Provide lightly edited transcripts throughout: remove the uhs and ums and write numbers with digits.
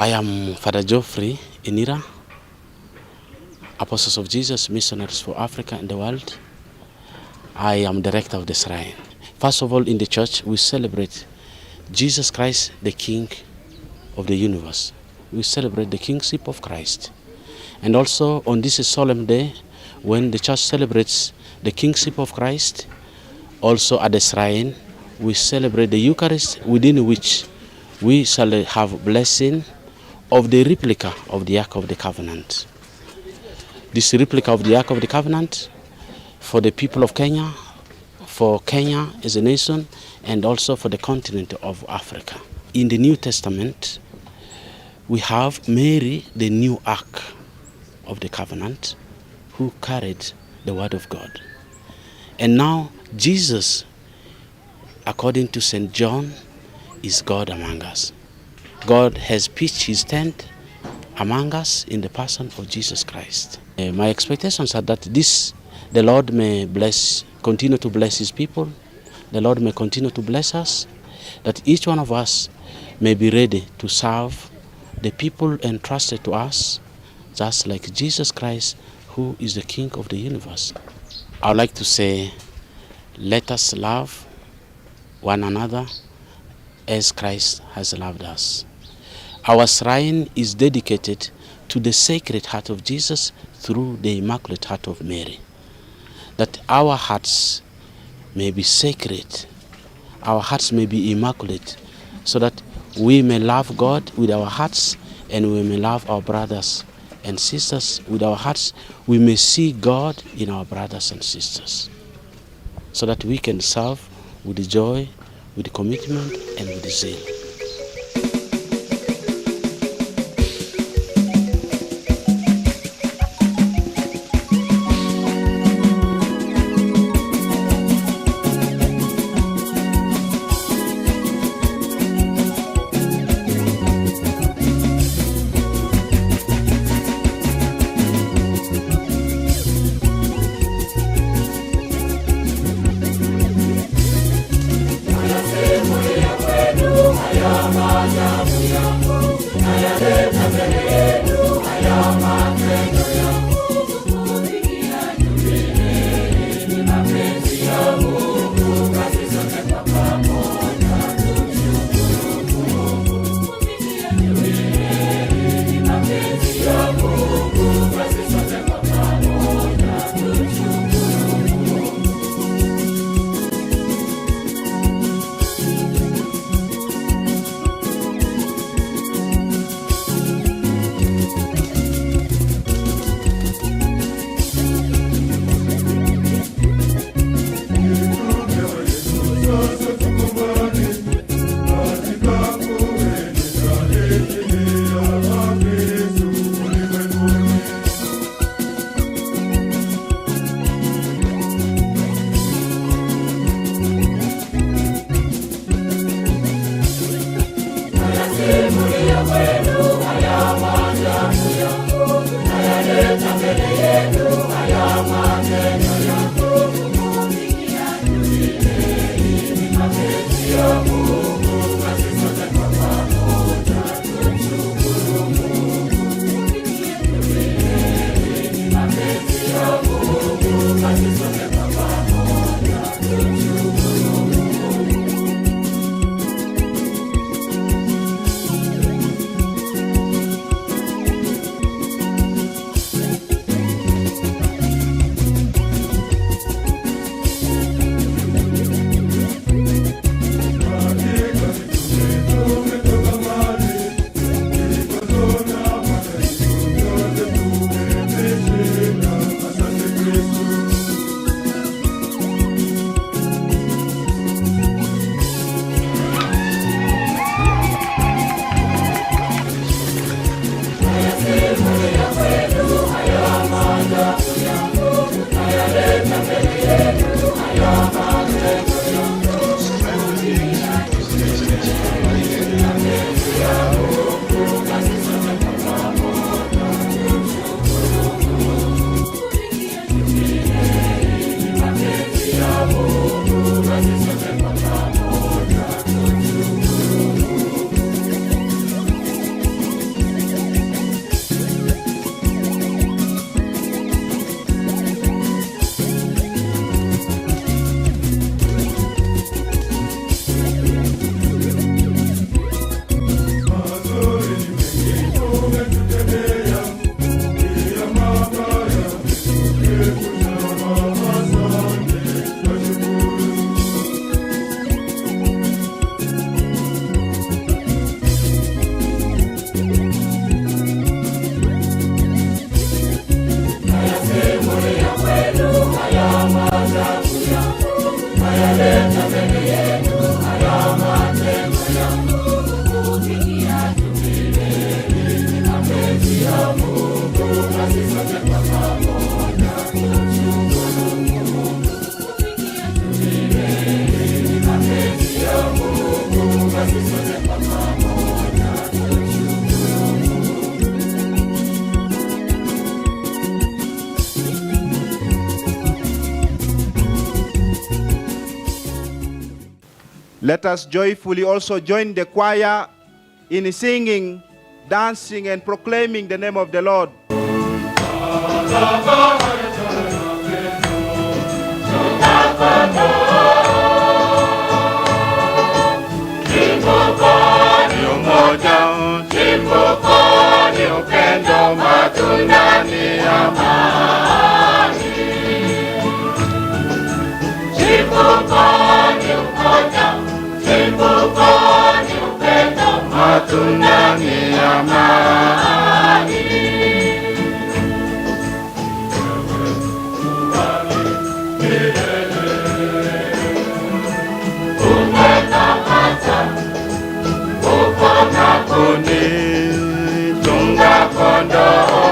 I am Father Geoffrey Inira, Apostles of Jesus, Missionaries for Africa and the World. I am director of the shrine. First of all, in the church, we celebrate Jesus Christ, the King of the universe. We celebrate the kingship of Christ. And also on this solemn day, when the church celebrates the kingship of Christ, also at the shrine, we celebrate the Eucharist, within which we shall have blessing of the replica of the Ark of the Covenant. This replica of the Ark of the Covenant for the people of Kenya, for Kenya as a nation, and also for the continent of Africa. In the New Testament, we have Mary, the new Ark of the Covenant, who carried the Word of God. And now Jesus, according to St. John, is God among us. God has pitched his tent among us in the person of Jesus Christ. My expectations are that the Lord may continue to bless his people. The Lord may continue to bless us, that each one of us may be ready to serve the people entrusted to us, just like Jesus Christ, who is the King of the universe. I would like to say, let us love one another as Christ has loved us. Our shrine is dedicated to the Sacred Heart of Jesus through the Immaculate Heart of Mary. That our hearts may be sacred, our hearts may be immaculate, so that we may love God with our hearts and we may love our brothers and sisters with our hearts. We may see God in our brothers and sisters, so that we can serve with the joy, with the commitment, and with the zeal. Anasema ya kwenu Let us joyfully also join the choir in singing, dancing, and proclaiming the name of the Lord. Matunda ni amani. Umetakasa uko na kuni, chunga kondoo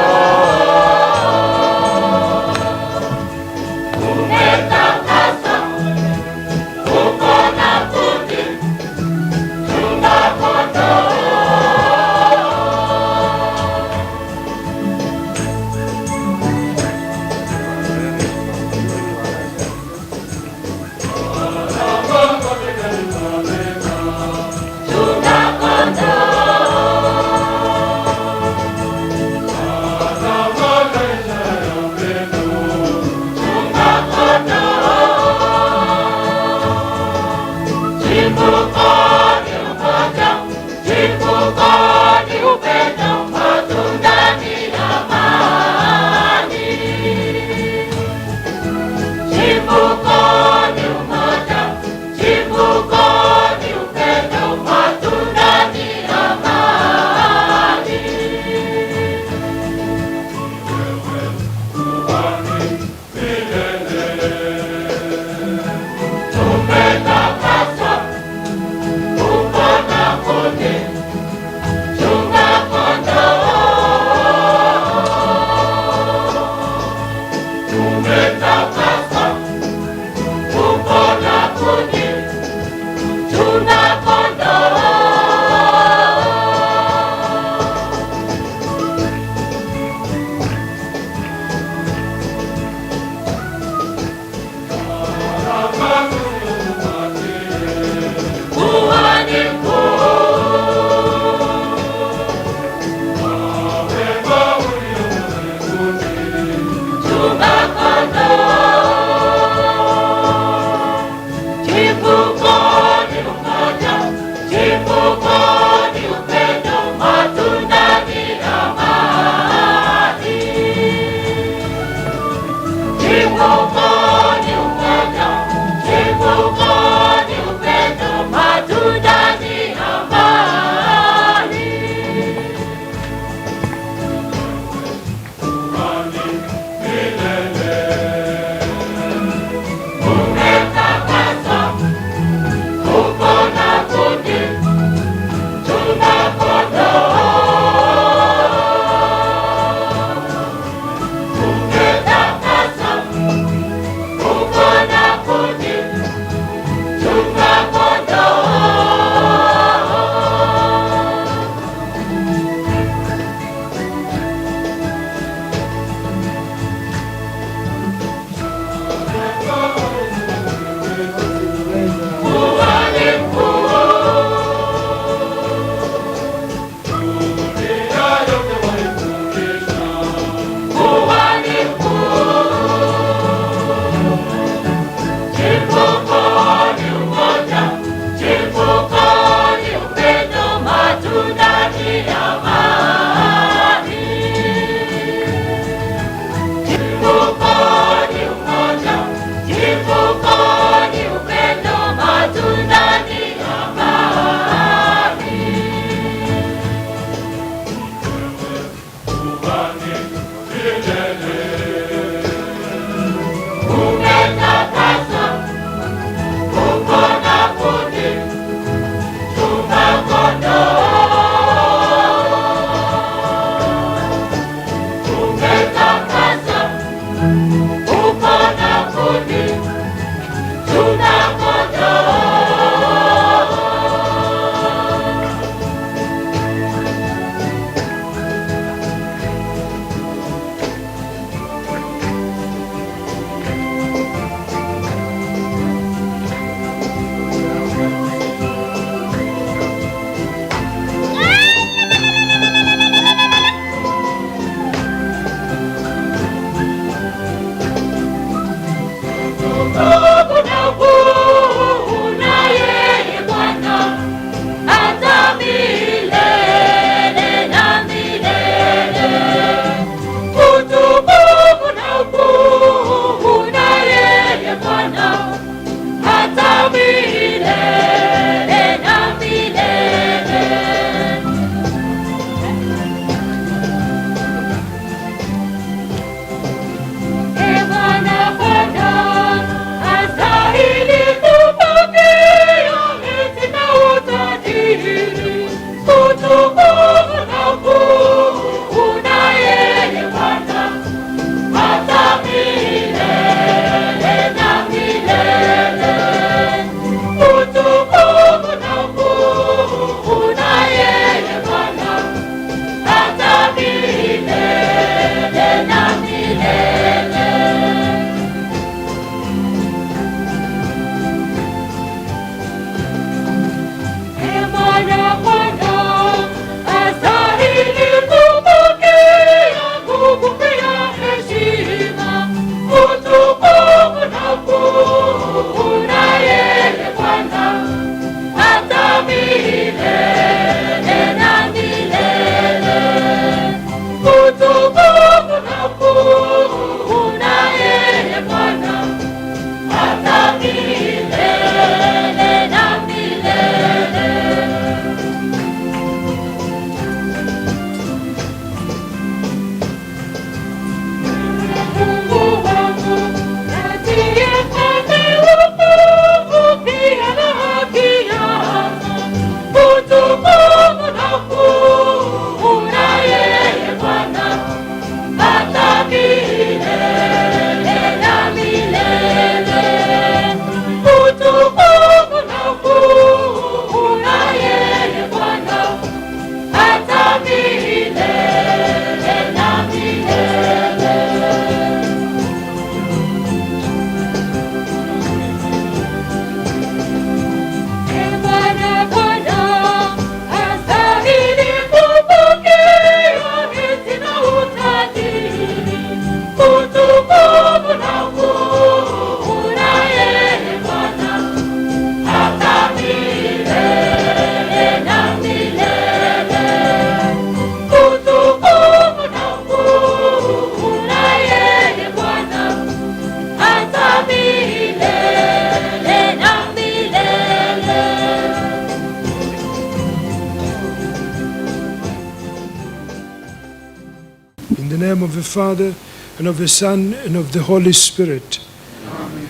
the Father, and of the Son, and of the Holy Spirit. Amen.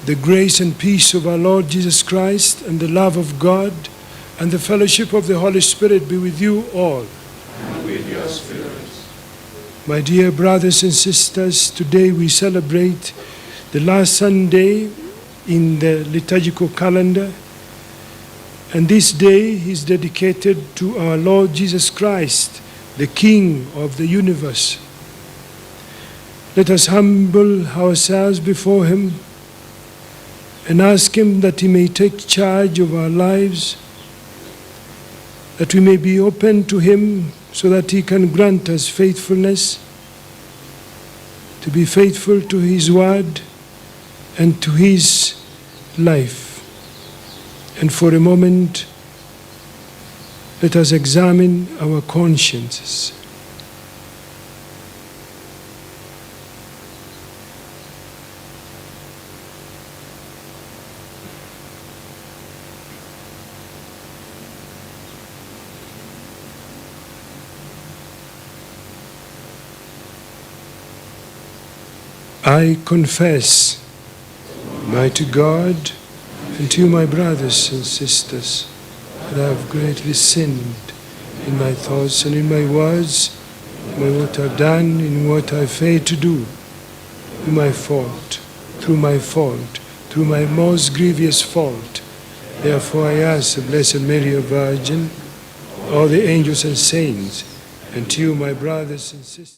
The grace and peace of our Lord Jesus Christ, and the love of God, and the fellowship of the Holy Spirit be with you all. And with your spirit. My dear brothers and sisters, today we celebrate the last Sunday in the liturgical calendar, and this day is dedicated to our Lord Jesus Christ, the King of the universe. Let us humble ourselves before Him and ask Him that He may take charge of our lives, that we may be open to Him so that He can grant us faithfulness, to be faithful to His word and to His life. And for a moment, let us examine our consciences. I confess, Almighty God, and to you, my brothers and sisters, that I have greatly sinned in my thoughts and in my words, by what I've done, in what I failed to do, through my fault, through my most grievous fault. Therefore I ask the Blessed Mary, a Virgin, all the angels and saints, and to you, my brothers and sisters.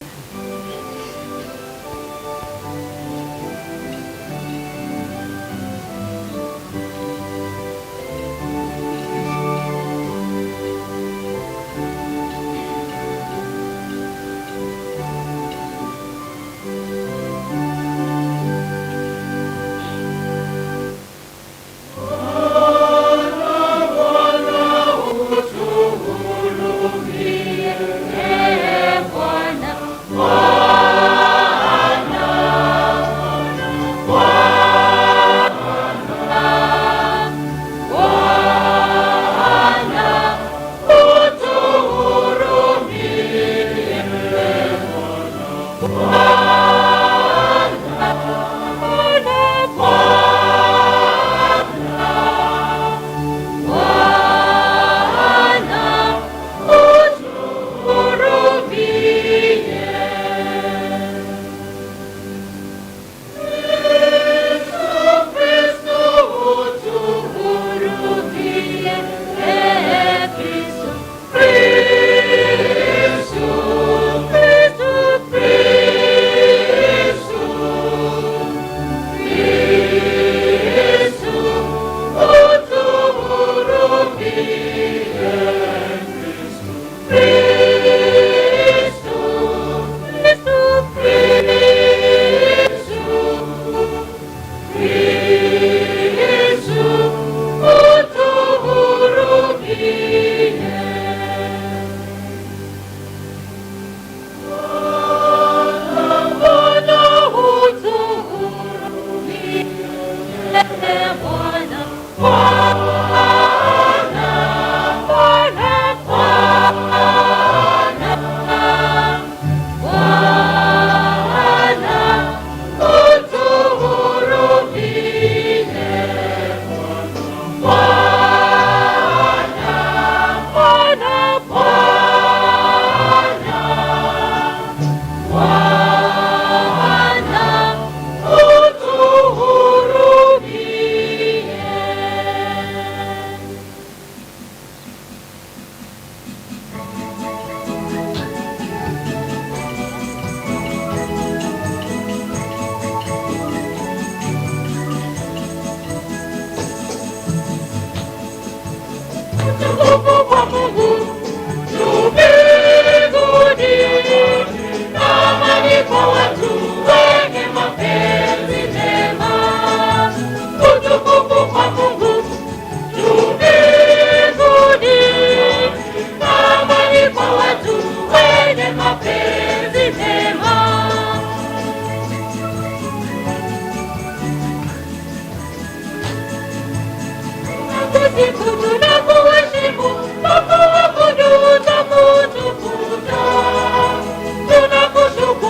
Tunakushukuru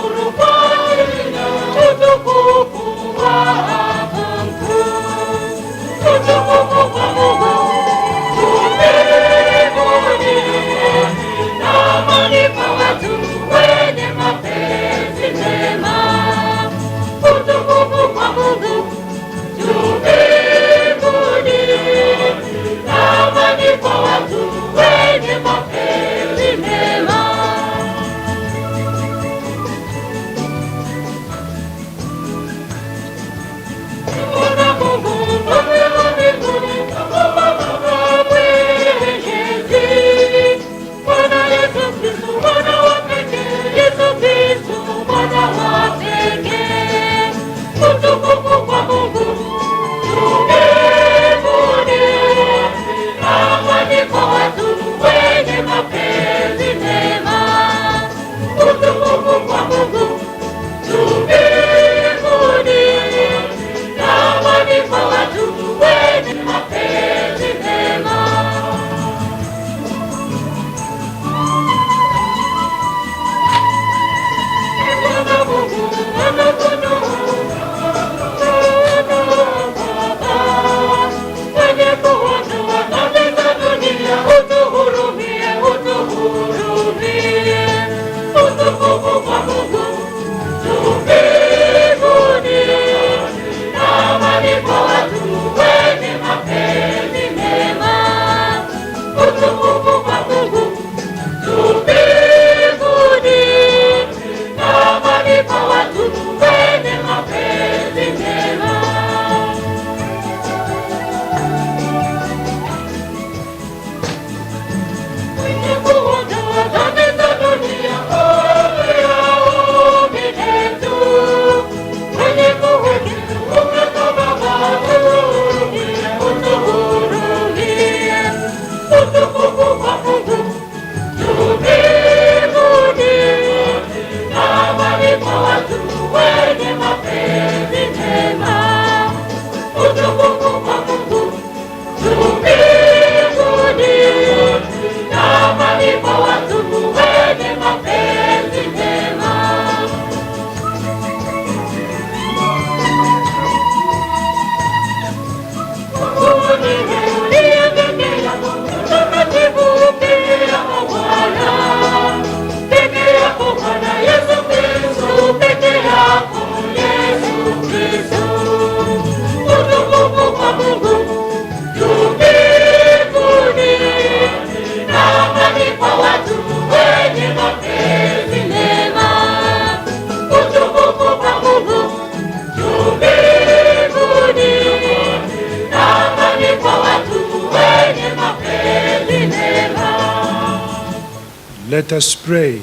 Let us pray.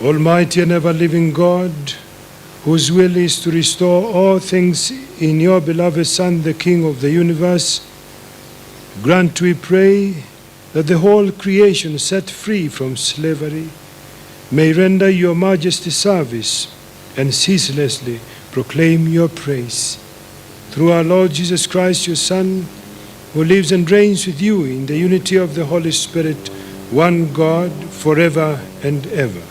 Almighty and ever-living God, whose will is to restore all things in your beloved Son, the King of the universe, grant, we pray, that the whole creation, set free from slavery, may render your majesty service and ceaselessly proclaim your praise. Through our Lord Jesus Christ, your Son, who lives and reigns with you in the unity of the Holy Spirit, one God, forever and ever.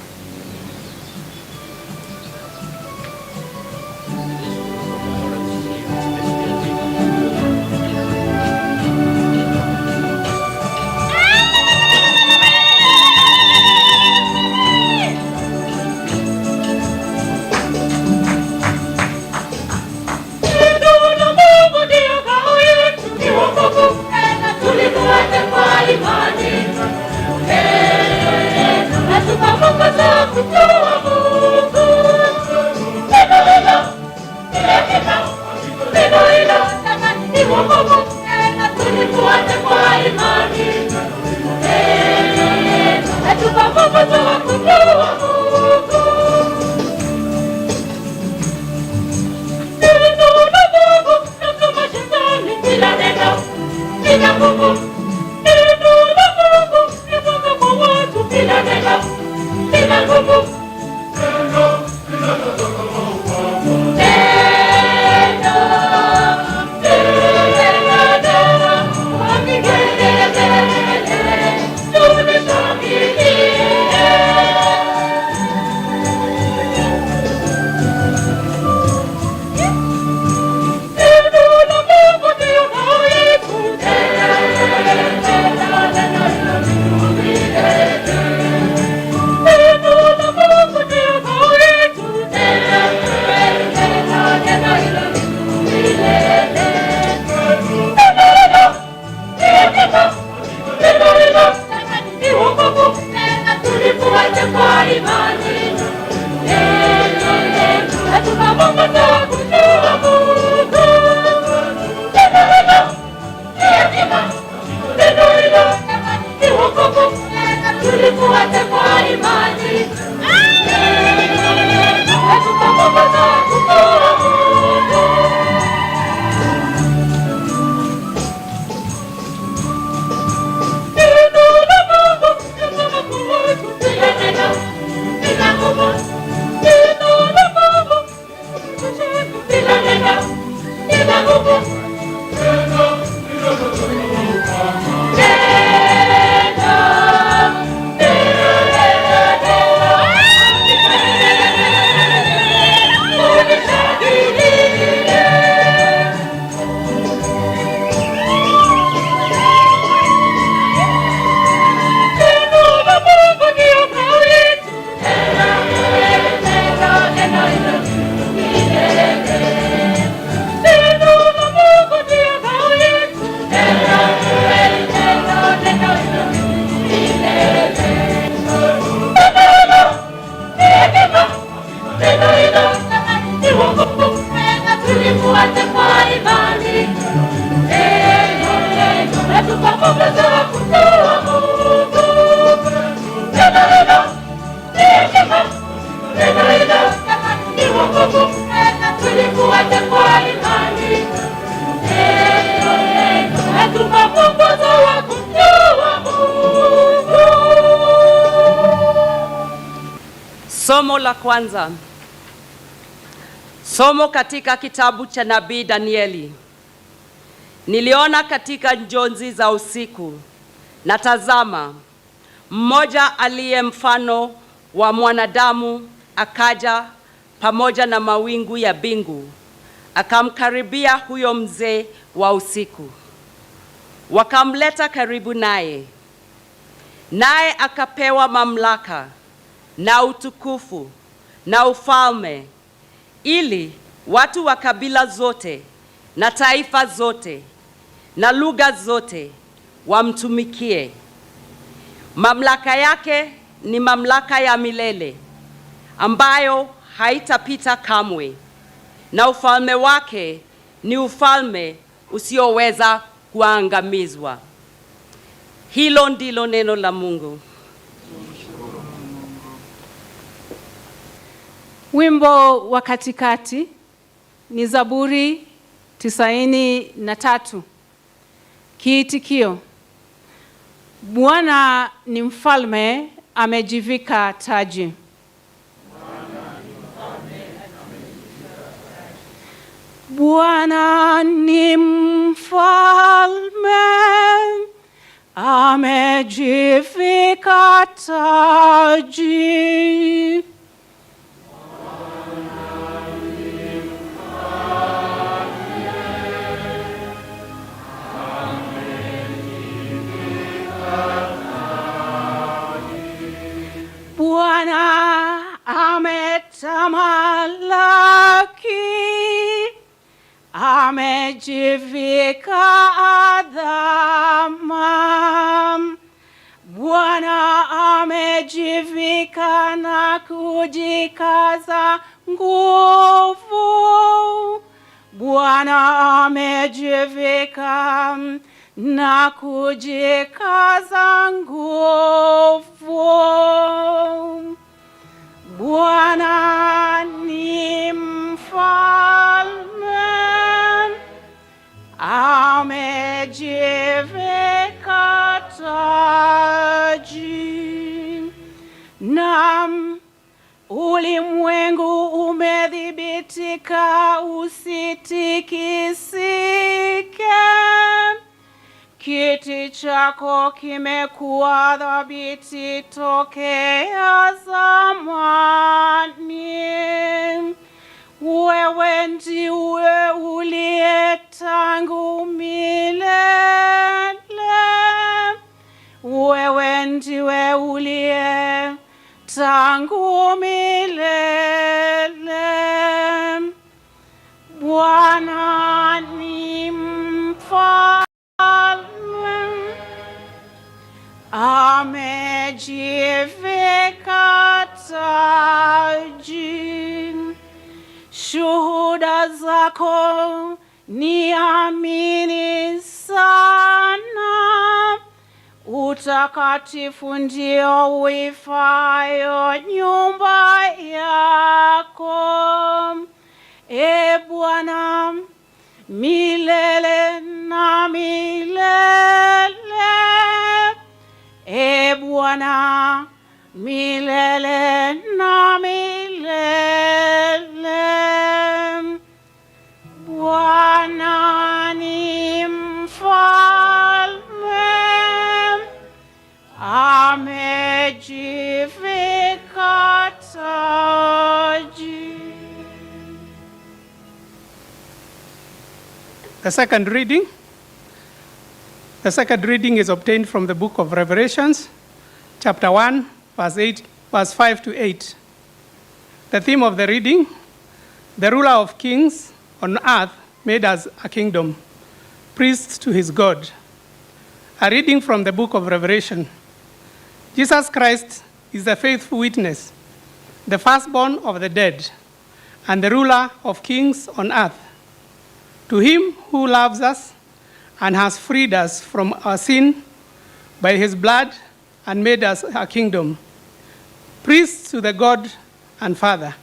Somo la kwanza. Somo katika kitabu cha nabii Danieli. Niliona katika njonzi za usiku, na tazama, mmoja aliye mfano wa mwanadamu akaja pamoja na mawingu ya mbingu, akamkaribia huyo mzee wa usiku. Wakamleta karibu naye, naye akapewa mamlaka na utukufu na ufalme, ili watu wa kabila zote na taifa zote na lugha zote wamtumikie. Mamlaka yake ni mamlaka ya milele, ambayo haitapita kamwe, na ufalme wake ni ufalme usioweza kuangamizwa. Hilo ndilo neno la Mungu. Wimbo wa katikati ni Zaburi 93. Kiitikio: Bwana ni mfalme, amejivika taji. Bwana ni mfalme, amejivika taji. Bwana ametamalaki, amejivika adhama. Bwana amejivika na kujikaza nguvu. Bwana amejivika na kujikaza nguvu. Bwana ni mfalme, amejivika taji. Naam, ulimwengu umedhibitika usitikisike. Kiti chako kimekuwa thabiti tokea zamani. Wewe ndiwe uliye tangu milele. Wewe ndiwe uliye tangu milele. Bwana ni mfalme, amejivika taji. Shuhuda zako ni amini sana. Utakatifu ndio uifayo nyumba yako. E Bwana, milele na milele. E Bwana, milele na milele. Bwana ni mfalme, amejivika taji. The second reading is obtained from the book of Revelations, chapter 1, verse 5 to 8. The theme of the reading: the ruler of kings on earth made us a kingdom, priests to his God. A reading from the book of Revelation. Jesus Christ is the faithful witness, the firstborn of the dead, and the ruler of kings on earth. To him who loves us and has freed us from our sin by his blood and made us a kingdom, priests to the God and Father.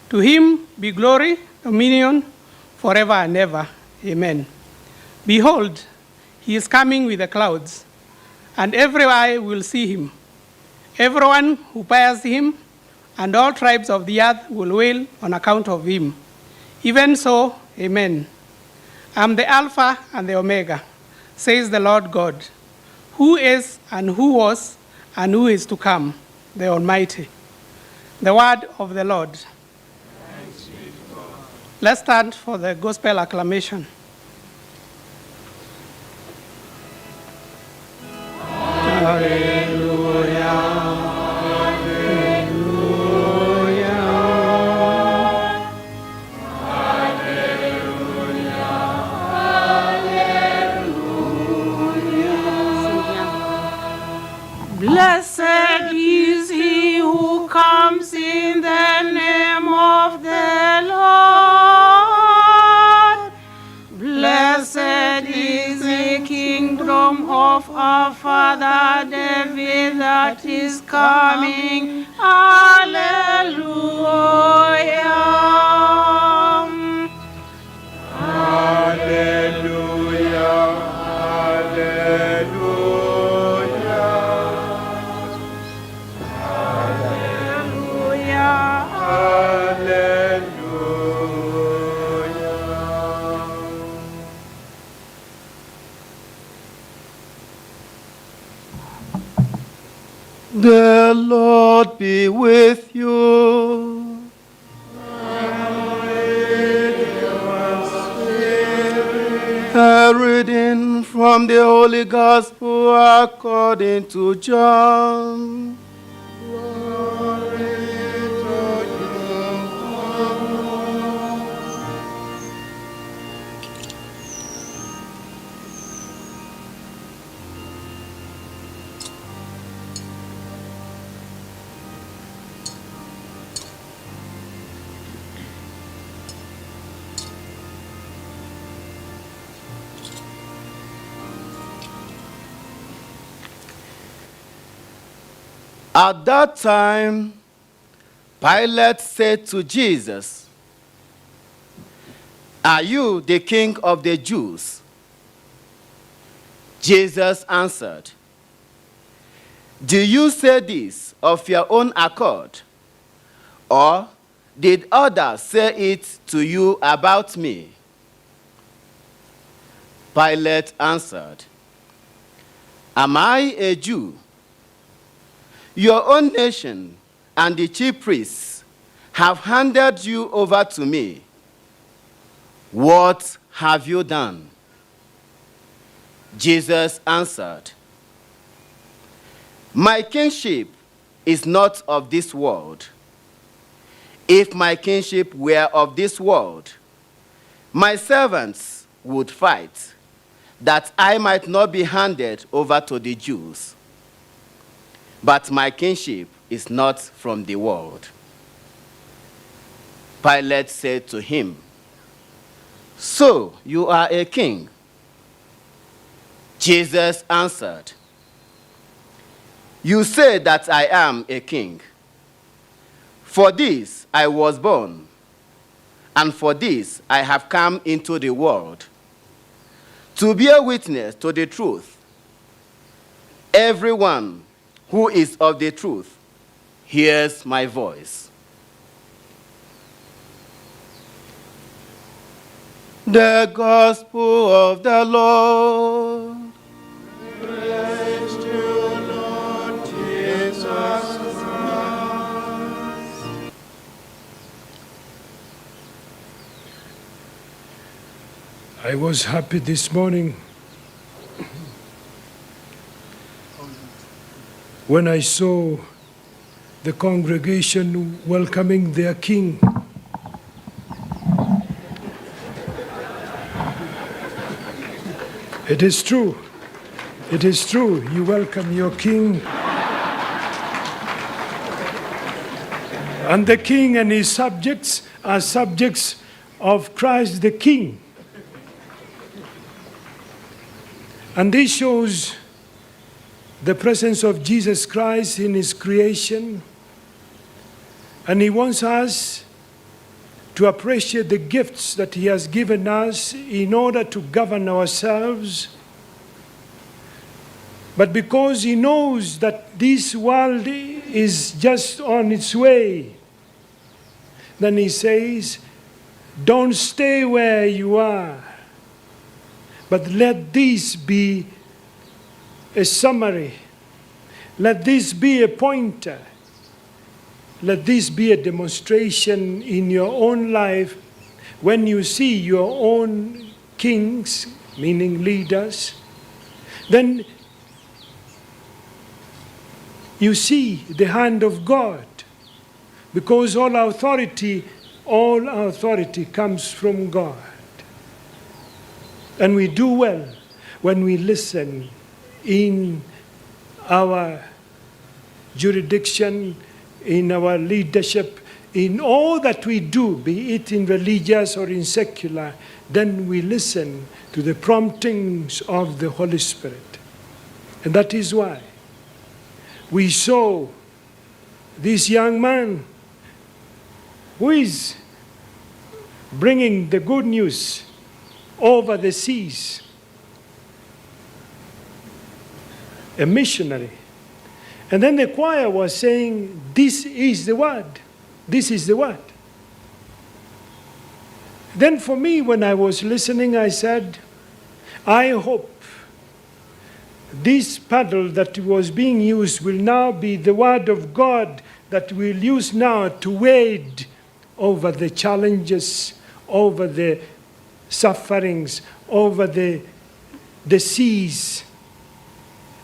To him be glory, dominion, forever and ever. Amen. Behold, he is coming with the clouds, and every eye will see him. Everyone who bears him, and all tribes of the earth will wail on account of him. Even so, amen. I am the Alpha and the Omega, says the Lord God, who is and who was and who is to come, the Almighty. The word of the Lord. Thanks be to God. Let's stand for the gospel acclamation. Blessed is he who comes in the name of the Lord. Blessed kingdom of our father David that is coming. Hallelujah. Hallelujah. The Lord be with you. A reading from the Holy Gospel according to John. At that time, Pilate said to Jesus, "Are you the king of the Jews?" Jesus answered, "Do you say this of your own accord, or did others say it to you about me?" Pilate answered, "Am I a Jew? Your own nation and the chief priests have handed you over to me. What have you done?" Jesus answered, "My kingship is not of this world. If my kingship were of this world, my servants would fight, that I might not be handed over to the Jews. But my kingship is not from the world." Pilate said to him, "So you are a king?" Jesus answered, "You say that I am a king. For this I was born, and for this I have come into the world, to bear witness to the truth. Everyone who is of the truth hears my voice." The Gospel of the Lord. Praise to you, Lord Jesus Christ. I was happy this morning when I saw the congregation welcoming their king. It is true. It is true. You welcome your king. And the king and his subjects are subjects of Christ the King. And this shows the presence of Jesus Christ in his creation. And he wants us to appreciate the gifts that he has given us in order to govern ourselves. But because he knows that this world is just on its way, then he says, don't stay where you are, but let this be a summary. Let this be a pointer. Let this be a demonstration in your own life when you see your own kings, meaning leaders, then you see the hand of God, because all authority comes from God. And we do well when we listen in our jurisdiction, in our leadership, in all that we do, be it in religious or in secular, then we listen to the promptings of the Holy Spirit. And that is why we saw this young man who is bringing the good news over the seas, a missionary. And then the choir was saying, this is the word. This is the word. Then for me, when I was listening, I said, I hope this paddle that was being used will now be the word of God that we'll use now to wade over the challenges, over the sufferings, over the seas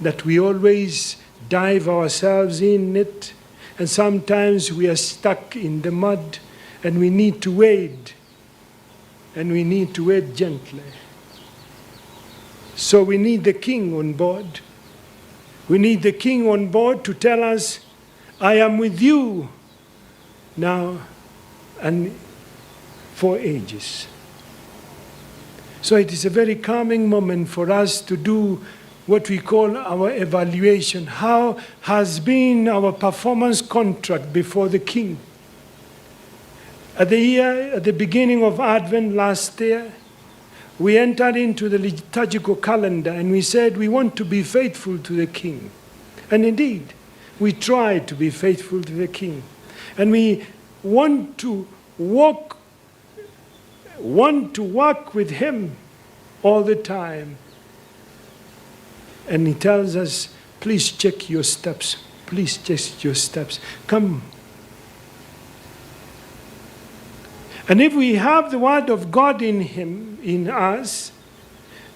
that we always dive ourselves in it. And sometimes we are stuck in the mud and we need to wade. And we need to wade gently. So we need the King on board. We need the King on board to tell us, I am with you now and for ages. So it is a very calming moment for us to do what we call our evaluation. How has been our performance contract before the King? At the beginning of Advent last year, we entered into the liturgical calendar and we said we want to be faithful to the King. And indeed, we tried to be faithful to the King. And we want to work with him all the time. And he tells us, please check your steps. Please check your steps. Come. And if we have the word of God in him, in us,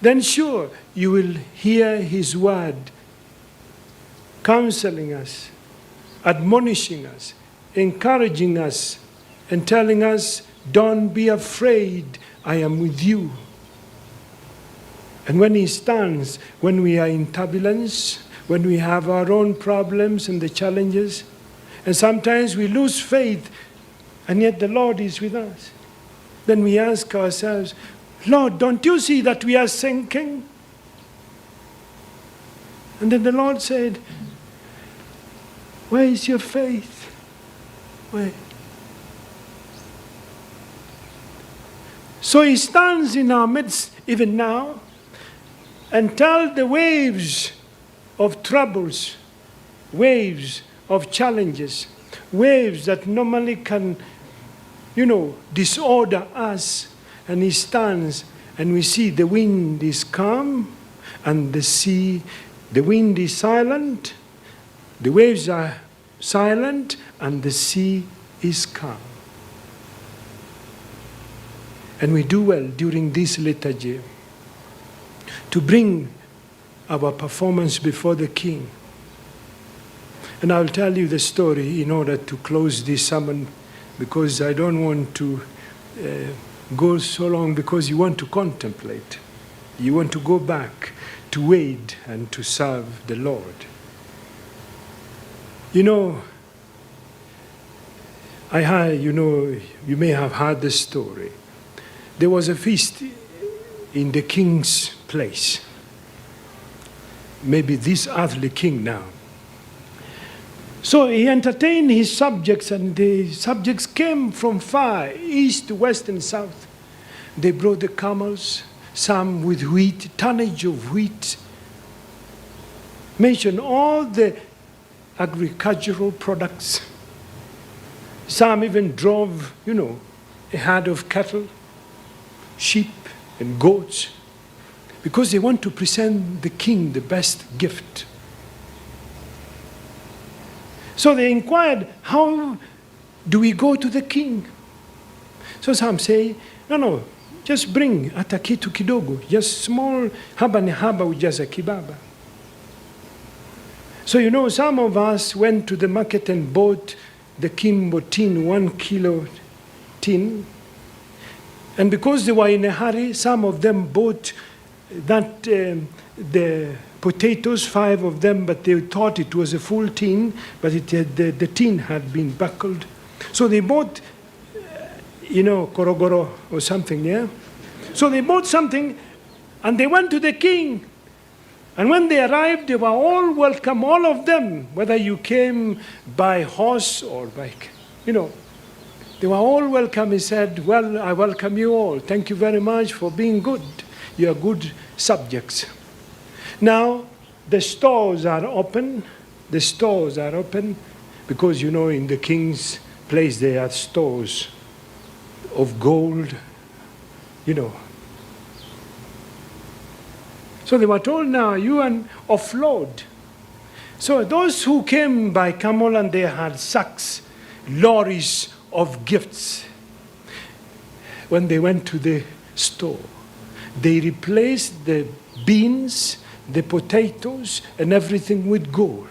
then sure, you will hear his word counseling us, admonishing us, encouraging us, and telling us, don't be afraid, I am with you. And when he stands, when we are in turbulence, when we have our own problems and the challenges, and sometimes we lose faith, and yet the Lord is with us, then we ask ourselves, Lord, don't you see that we are sinking? And then the Lord said, where is your faith? Where? So he stands in our midst even now and tells the waves of troubles, waves of challenges, waves that normally can, disorder us. And he stands and we see the wind is calm and the wind is silent, the waves are silent and the sea is calm. And we do well during this liturgy to bring our performance before the King. And I'll tell you the story in order to close this sermon, because I don't want to go so long, because you want to contemplate. You want to go back to wade and to serve the Lord. You may have heard the story. There was a feast in the king's place. Maybe this earthly king now. So he entertained his subjects, and the subjects came from far, east, west, and south. They brought the camels, some with wheat, tonnage of wheat. Mentioned all the agricultural products. Some even drove, a herd of cattle, sheep, and goats, because they want to present the king the best gift. So they inquired, how do we go to the king? So some say, no, just bring hata kitu kidogo, just small, haba ni haba ujaza kibaba. So some of us went to the market and bought the kimbo tin, 1 kilo tin. And because they were in a hurry, some of them bought the potatoes, 5 of them, but they thought it was a full tin, but the tin had been buckled. So they bought, korogoro or something, yeah? So they bought something and they went to the king. And when they arrived, they were all welcome, all of them, whether you came by horse or by, they were all welcome. He said, well, I welcome you all. Thank you very much for being good. You are good subjects. Now, the stores are open. The stores are open because, in the king's place, there are stores of gold, So they were told, now you offload. So those who came by camel and they had sacks, lorries of gifts, when they went to the store, they replaced the beans, the potatoes, and everything with gold.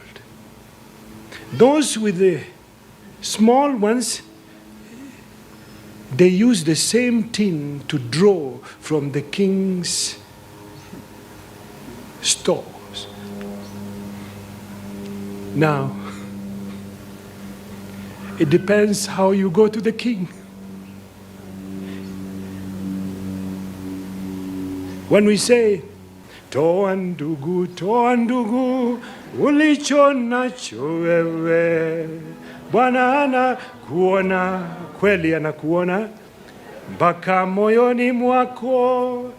Those with the small ones, they used the same tin to draw from the king's stores. Now, it depends how you go to the king. When we say, toa ndugu, ulicho nacho wewe, Bwana anakuona, kweli anakuona, mpaka moyoni mwako.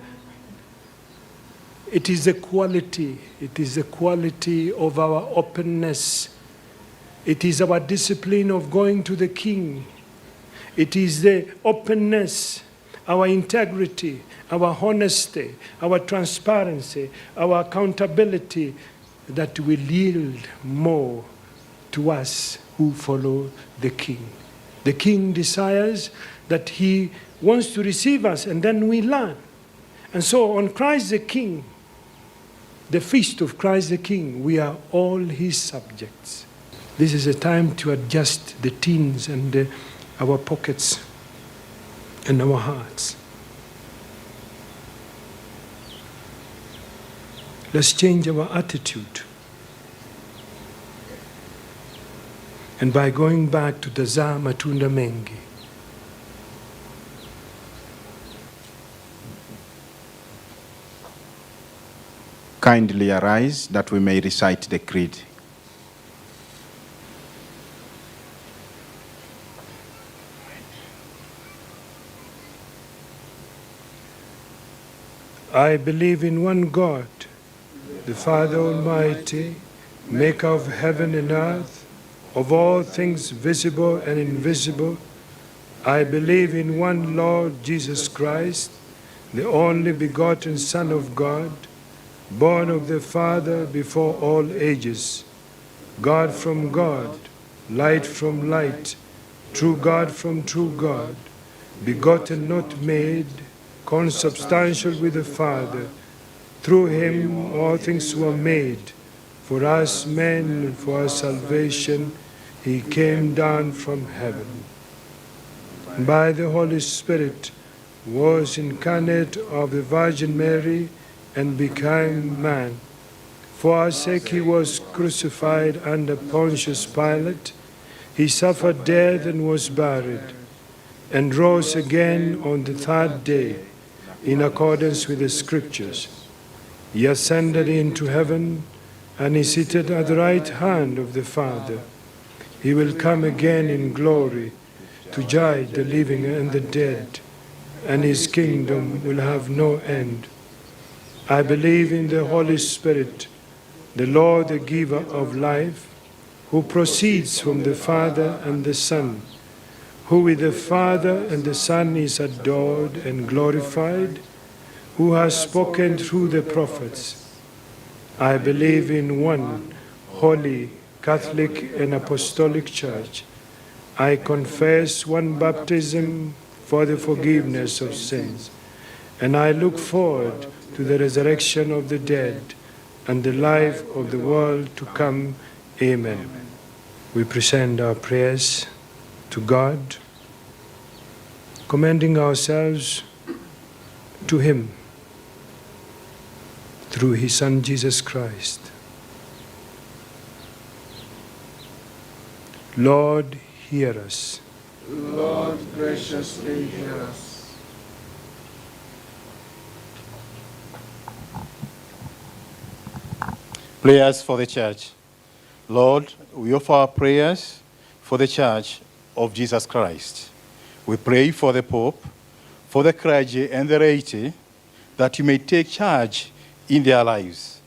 It is the quality of our openness. It is our discipline of going to the king. It is the openness, our integrity, our honesty, our transparency, our accountability that will yield more to us who follow the king. The king desires that he wants to receive us, and then we learn. And so on Christ the King, the feast of Christ the King, we are all his subjects. This is a time to adjust the tins and our pockets and our hearts. Let's change our attitude. And by going back to tazaa matunda mengi, kindly arise that we may recite the creed. I believe in one God, the Father Almighty, maker of heaven and earth, of all things visible and invisible. I believe in one Lord Jesus Christ, the only begotten Son of God, born of the Father before all ages, God from God, light from light, true God from true God, begotten not made, consubstantial with the Father. Through him all things were made. For us men and for our salvation, he came down from heaven. And by the Holy Spirit was incarnate of the Virgin Mary and became man. For our sake he was crucified under Pontius Pilate. He suffered death and was buried, and rose again on the third day, in accordance with the Scriptures. He ascended into heaven, and is seated at the right hand of the Father. He will come again in glory to judge the living and the dead, and his kingdom will have no end. I believe in the Holy Spirit, the Lord, the giver of life, who proceeds from the Father and the Son, who with the Father and the Son is adored and glorified, who has spoken through the prophets. I believe in one holy, Catholic, and Apostolic Church. I confess one baptism for the forgiveness of sins, and I look forward to the resurrection of the dead and the life of the world to come. Amen. We present our prayers to God, commending ourselves to him through his Son Jesus Christ. Lord, hear us. Lord, graciously hear us. Prayers for the Church. Lord, we offer our prayers for the Church of Jesus Christ. We pray for the Pope, for the clergy and the laity, that you may take charge in their lives.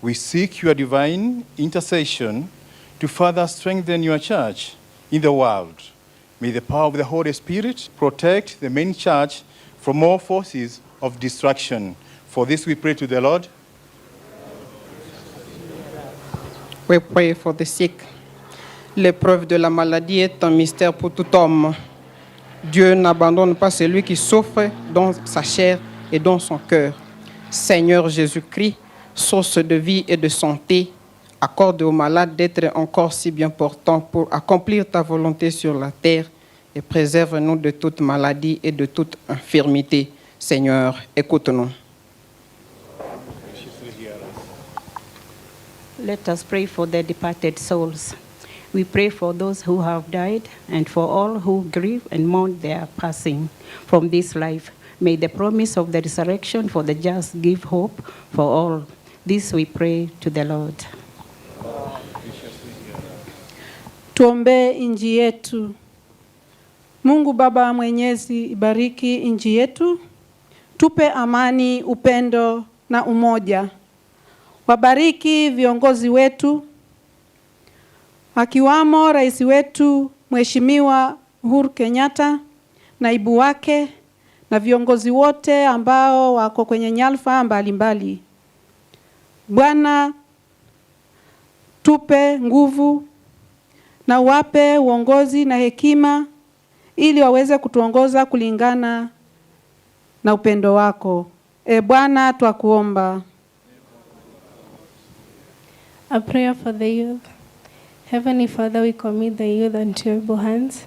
We seek your divine intercession to further strengthen your Church in the world. May the power of the Holy Spirit protect the main Church from all forces of destruction. For this we pray to the Lord. We pray for the sick. L'épreuve de la maladie est un mystère pour tout homme. Dieu n'abandonne pas celui qui souffre dans sa chair et dans son cœur. Seigneur Jésus-Christ, source de vie et de santé, accorde aux malades d'être encore si bien portants pour accomplir ta volonté sur la terre et préserve-nous de toute maladie et de toute infirmité. Seigneur, écoute-nous. Let us pray for the departed souls. We pray for those who have died and for all who grieve and mourn their passing from this life. May the promise of the resurrection for the just give hope for all. This we pray to the Lord. Tuombee nchi yetu. Mungu Baba Mwenyezi, ibariki nchi yetu. Tupe amani, upendo na umoja. Wabariki viongozi wetu, akiwamo rais wetu Mheshimiwa Uhuru Kenyatta, naibu wake na viongozi wote ambao wako kwenye nyalfa mbalimbali. Bwana, tupe nguvu na wape uongozi na hekima ili waweze kutuongoza kulingana na upendo wako. Bwana, twakuomba. A prayer for the youth. Heavenly Father, we commit the youth into your able hands.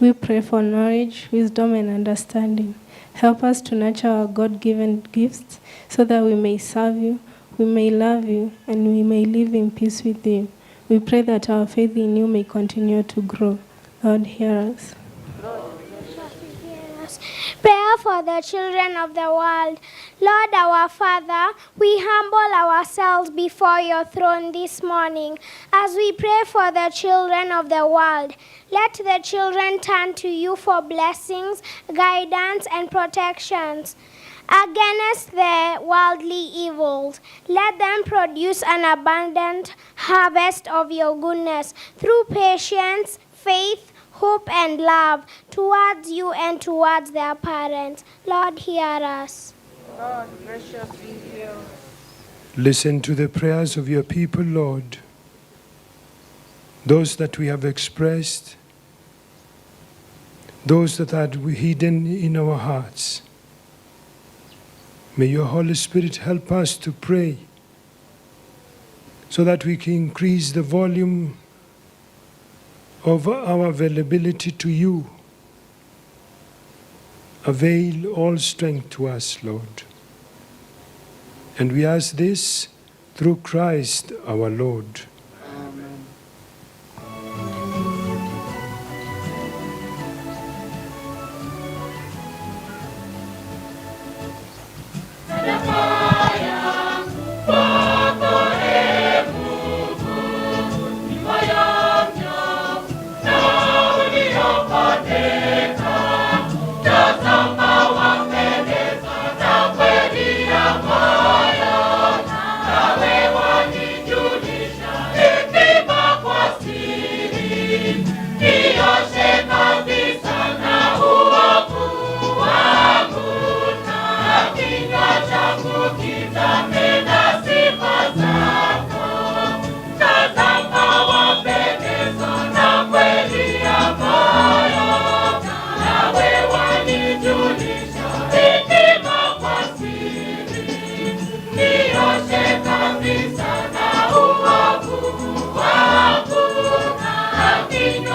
We pray for knowledge, wisdom, and understanding. Help us to nurture our God-given gifts so that we may serve you, we may love you, and we may live in peace with you. We pray that our faith in you may continue to grow. Lord, hear us. Prayer for the children of the world. Lord our Father, we humble ourselves before your throne this morning as we pray for the children of the world. Let the children turn to you for blessings, guidance, and protections against the worldly evils. Let them produce an abundant harvest of your goodness through patience, faith, hope, and love towards you and towards their parents. Lord, hear us. Lord, graciously hear us. Listen to the prayers of your people, Lord. Those that we have expressed, those that are hidden in our hearts. May your Holy Spirit help us to pray so that we can increase the volume of our availability to you. Avail all strength to us, Lord. And we ask this through Christ our Lord. Amen. King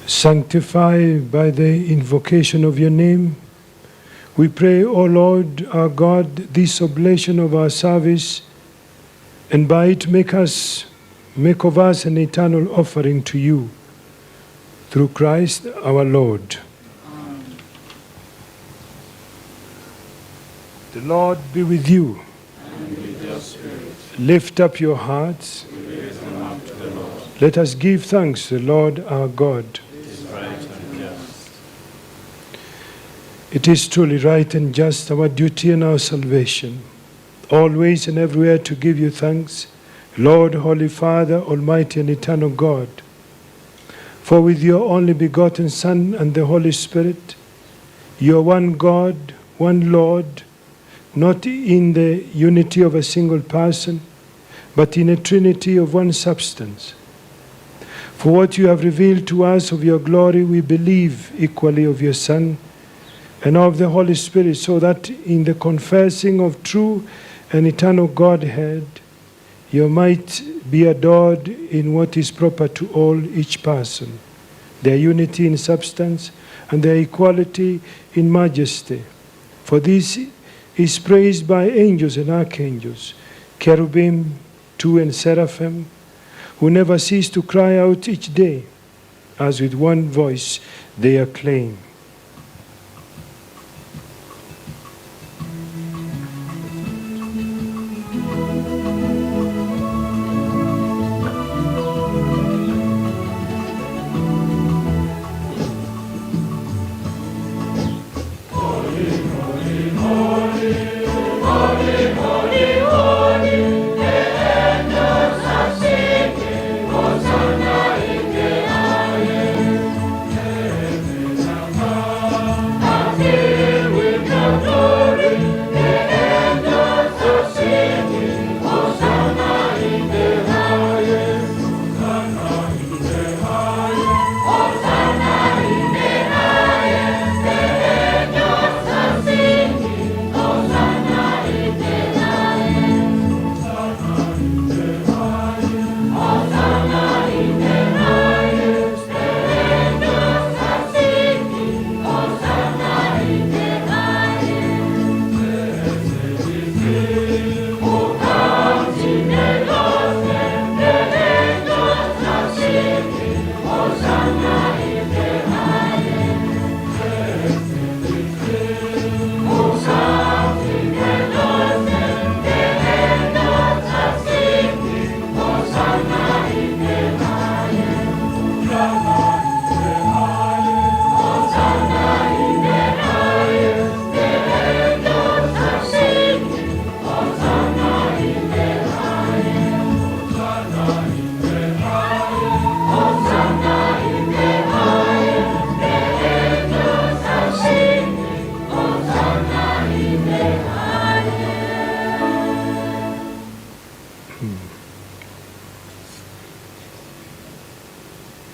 Sanctified by the invocation of your name, we pray, O Lord our God, this oblation of our service, and by it make of us an eternal offering to you, through Christ our Lord. Amen. The Lord be with you. And with your spirit. Lift up your hearts. We raise them up to the Lord. Let us give thanks to the Lord our God. It is truly right and just, our duty and our salvation, always and everywhere to give you thanks, Lord, Holy Father, Almighty and Eternal God. For with your only begotten Son and the Holy Spirit, you are one God, one Lord, not in the unity of a single person, but in a trinity of one substance. For what you have revealed to us of your glory, we believe equally of your Son, and of the Holy Spirit, so that in the confessing of true and eternal Godhead, you might be adored in what is proper to all, each person, their unity in substance and their equality in majesty. For this is praised by angels and archangels, cherubim, two and seraphim, who never cease to cry out each day, as with one voice they acclaim.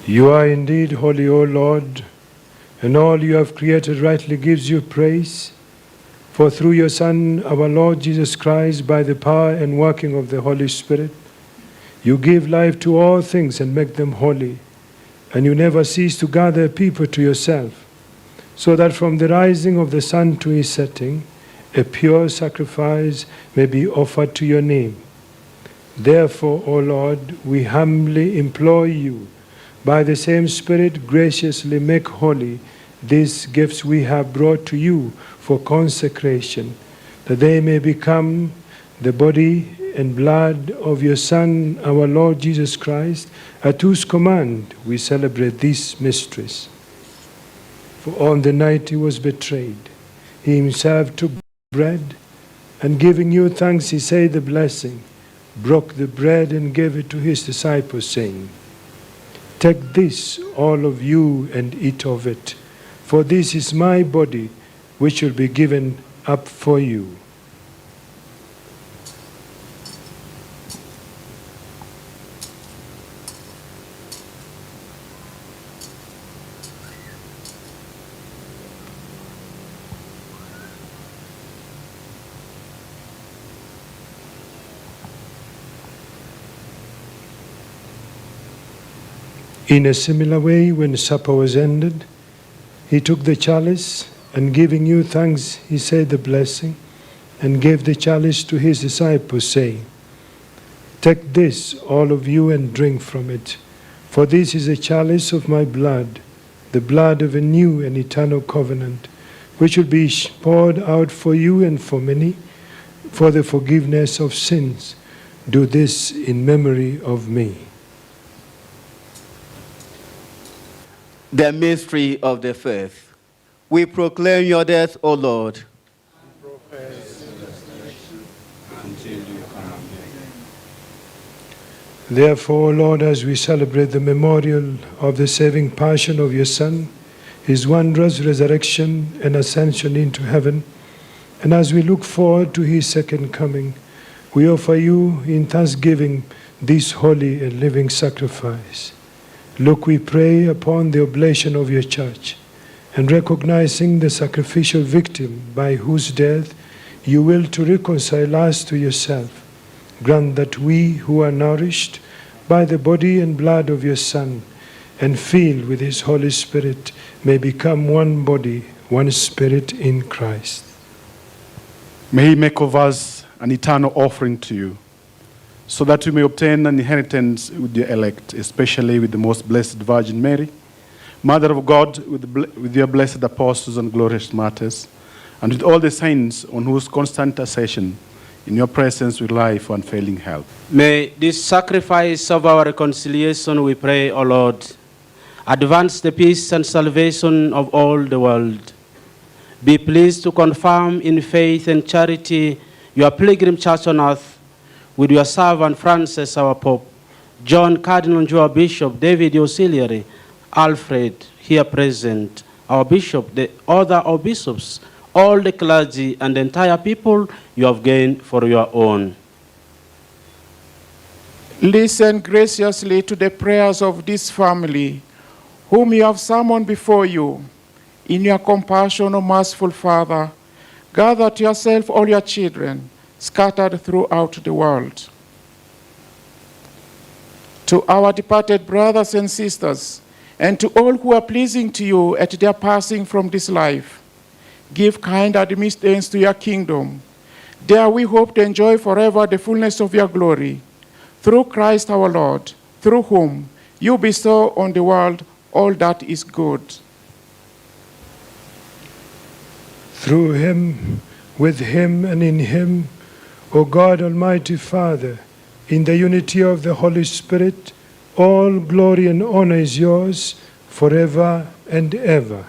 You are indeed holy, O Lord, and all you have created rightly gives you praise. For through your Son, our Lord Jesus Christ, by the power and working of the Holy Spirit, you give life to all things and make them holy, and you never cease to gather people to yourself, so that from the rising of the sun to its setting, a pure sacrifice may be offered to your name. Therefore, O Lord, we humbly implore you, by the same Spirit, graciously make holy these gifts we have brought to you for consecration, that they may become the body and blood of your Son, our Lord Jesus Christ, at whose command we celebrate these mysteries. For on the night he was betrayed, he himself took bread, and giving you thanks, he said the blessing, broke the bread and gave it to his disciples, saying, "Take this, all of you, and eat of it, for this is my body, which will be given up for you." In a similar way, when supper was ended, he took the chalice, and giving you thanks, he said the blessing, and gave the chalice to his disciples, saying, "Take this, all of you, and drink from it, for this is a chalice of my blood, the blood of a new and eternal covenant, which will be poured out for you and for many, for the forgiveness of sins. Do this in memory of me." The mystery of the faith. We proclaim your death, O Lord. Therefore, Lord, as we celebrate the memorial of the saving passion of your Son, his wondrous resurrection and ascension into heaven, and as we look forward to his second coming, we offer you in thanksgiving this holy and living sacrifice. Look, we pray, upon the oblation of your church, and recognizing the sacrificial victim by whose death you will to reconcile us to yourself, grant that we who are nourished by the body and blood of your Son and filled with his Holy Spirit may become one body, one spirit in Christ. May he make of us an eternal offering to you, so that we may obtain an inheritance with the elect, especially with the most blessed Virgin Mary, Mother of God, with your blessed apostles and glorious martyrs, and with all the saints on whose constant accession in your presence we rely for unfailing help. May this sacrifice of our reconciliation, we pray, O Lord, advance the peace and salvation of all the world. Be pleased to confirm in faith and charity your pilgrim church on earth, with your servant Francis, our Pope, John Cardinal Joe Bishop, David the Auxiliary, Alfred, here present, our Bishop, the other our bishops, all the clergy, and the entire people you have gained for your own. Listen graciously to the prayers of this family, whom you have summoned before you. In your compassion, O merciful Father, gather to yourself all your children, scattered throughout the world. To our departed brothers and sisters, and to all who are pleasing to you at their passing from this life, give kind admittance to your kingdom. There we hope to enjoy forever the fullness of your glory. Through Christ our Lord, through whom you bestow on the world all that is good. Through him, with him, and in him, O God, Almighty Father, in the unity of the Holy Spirit, all glory and honor is yours forever and ever.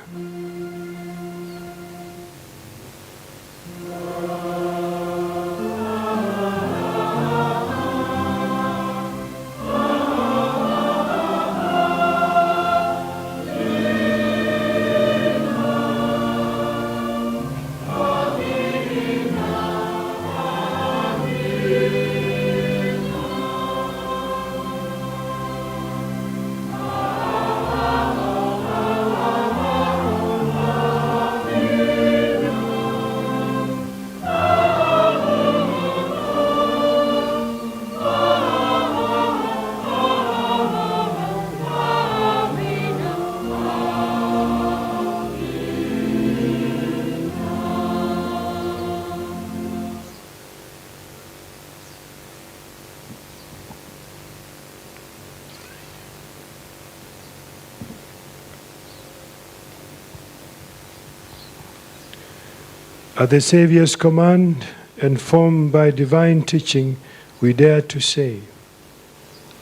At the Saviour's command and formed by divine teaching, we dare to say,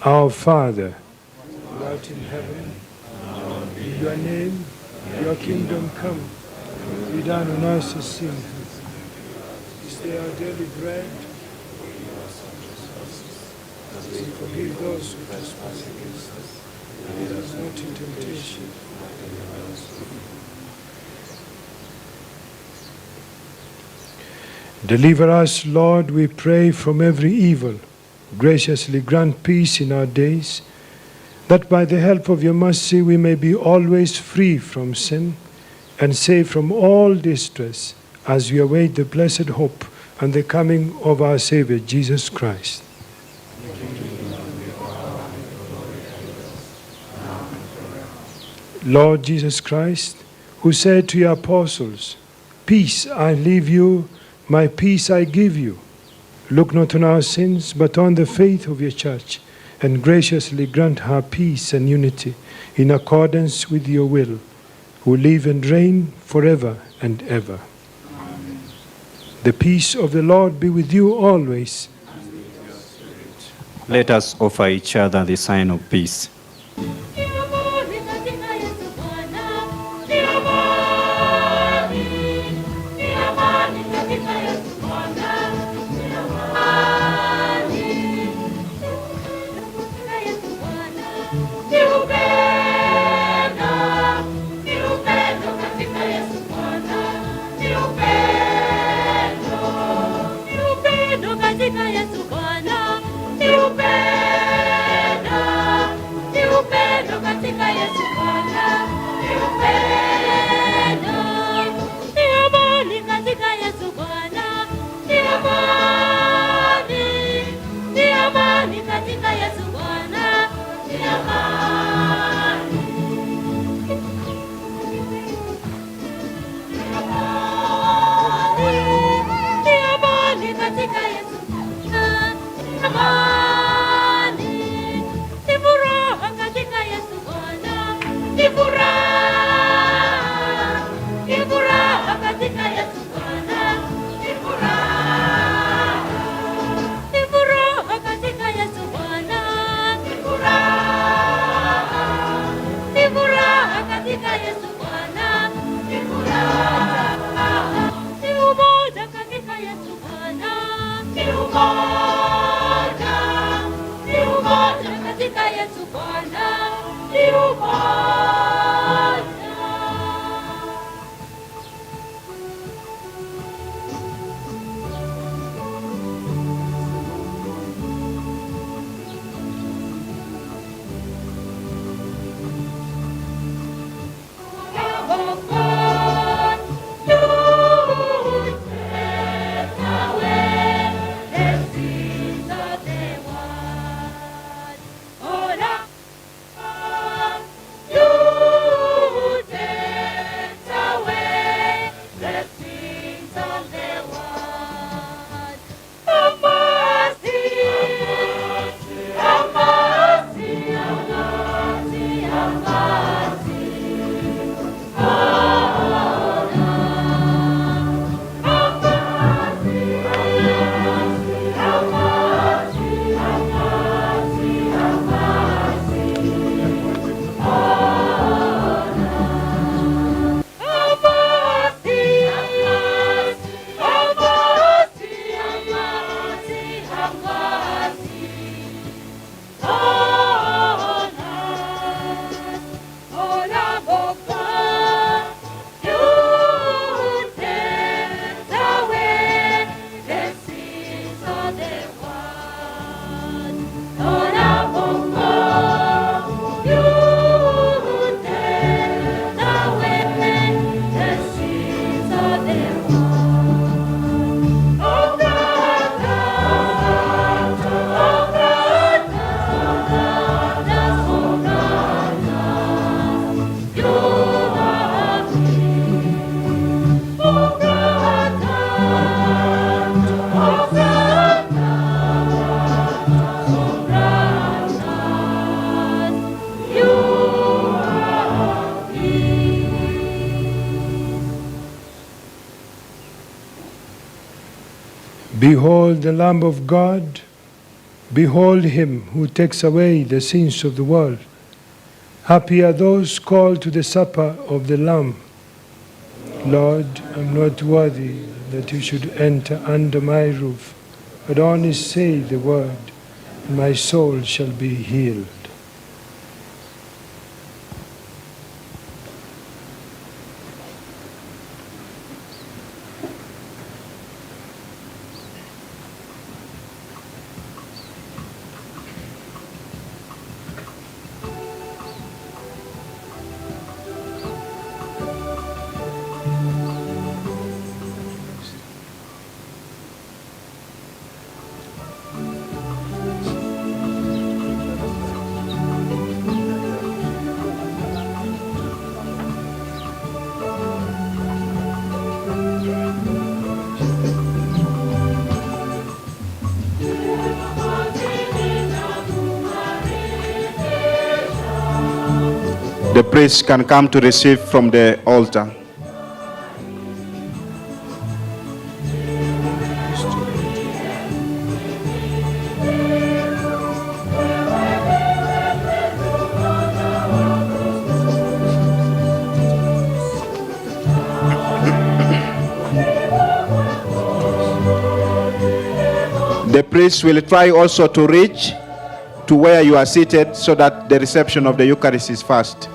Our Father, who art in heaven, in your name, your kingdom come, be done on us as sin. This day our daily bread, and forgive those who trespass against us. Lead us not into temptation. Deliver us, Lord, we pray, from every evil. Graciously grant peace in our days, that by the help of your mercy we may be always free from sin and safe from all distress, as we await the blessed hope and the coming of our Savior, Jesus Christ. Lord Jesus Christ, who said to your apostles, Peace I leave you, my peace I give you. Look not on our sins, but on the faith of your church, and graciously grant her peace and unity in accordance with your will, who live and reign forever and ever. Amen. The peace of the Lord be with you always. Let us offer each other the sign of peace. You Behold the Lamb of God. Behold him who takes away the sins of the world. Happy are those called to the supper of the Lamb. Lord, I'm not worthy that you should enter under my roof, but only say the word, and my soul shall be healed. The priest can come to receive from the altar. The priest will try also to reach to where you are seated so that the reception of the Eucharist is fast.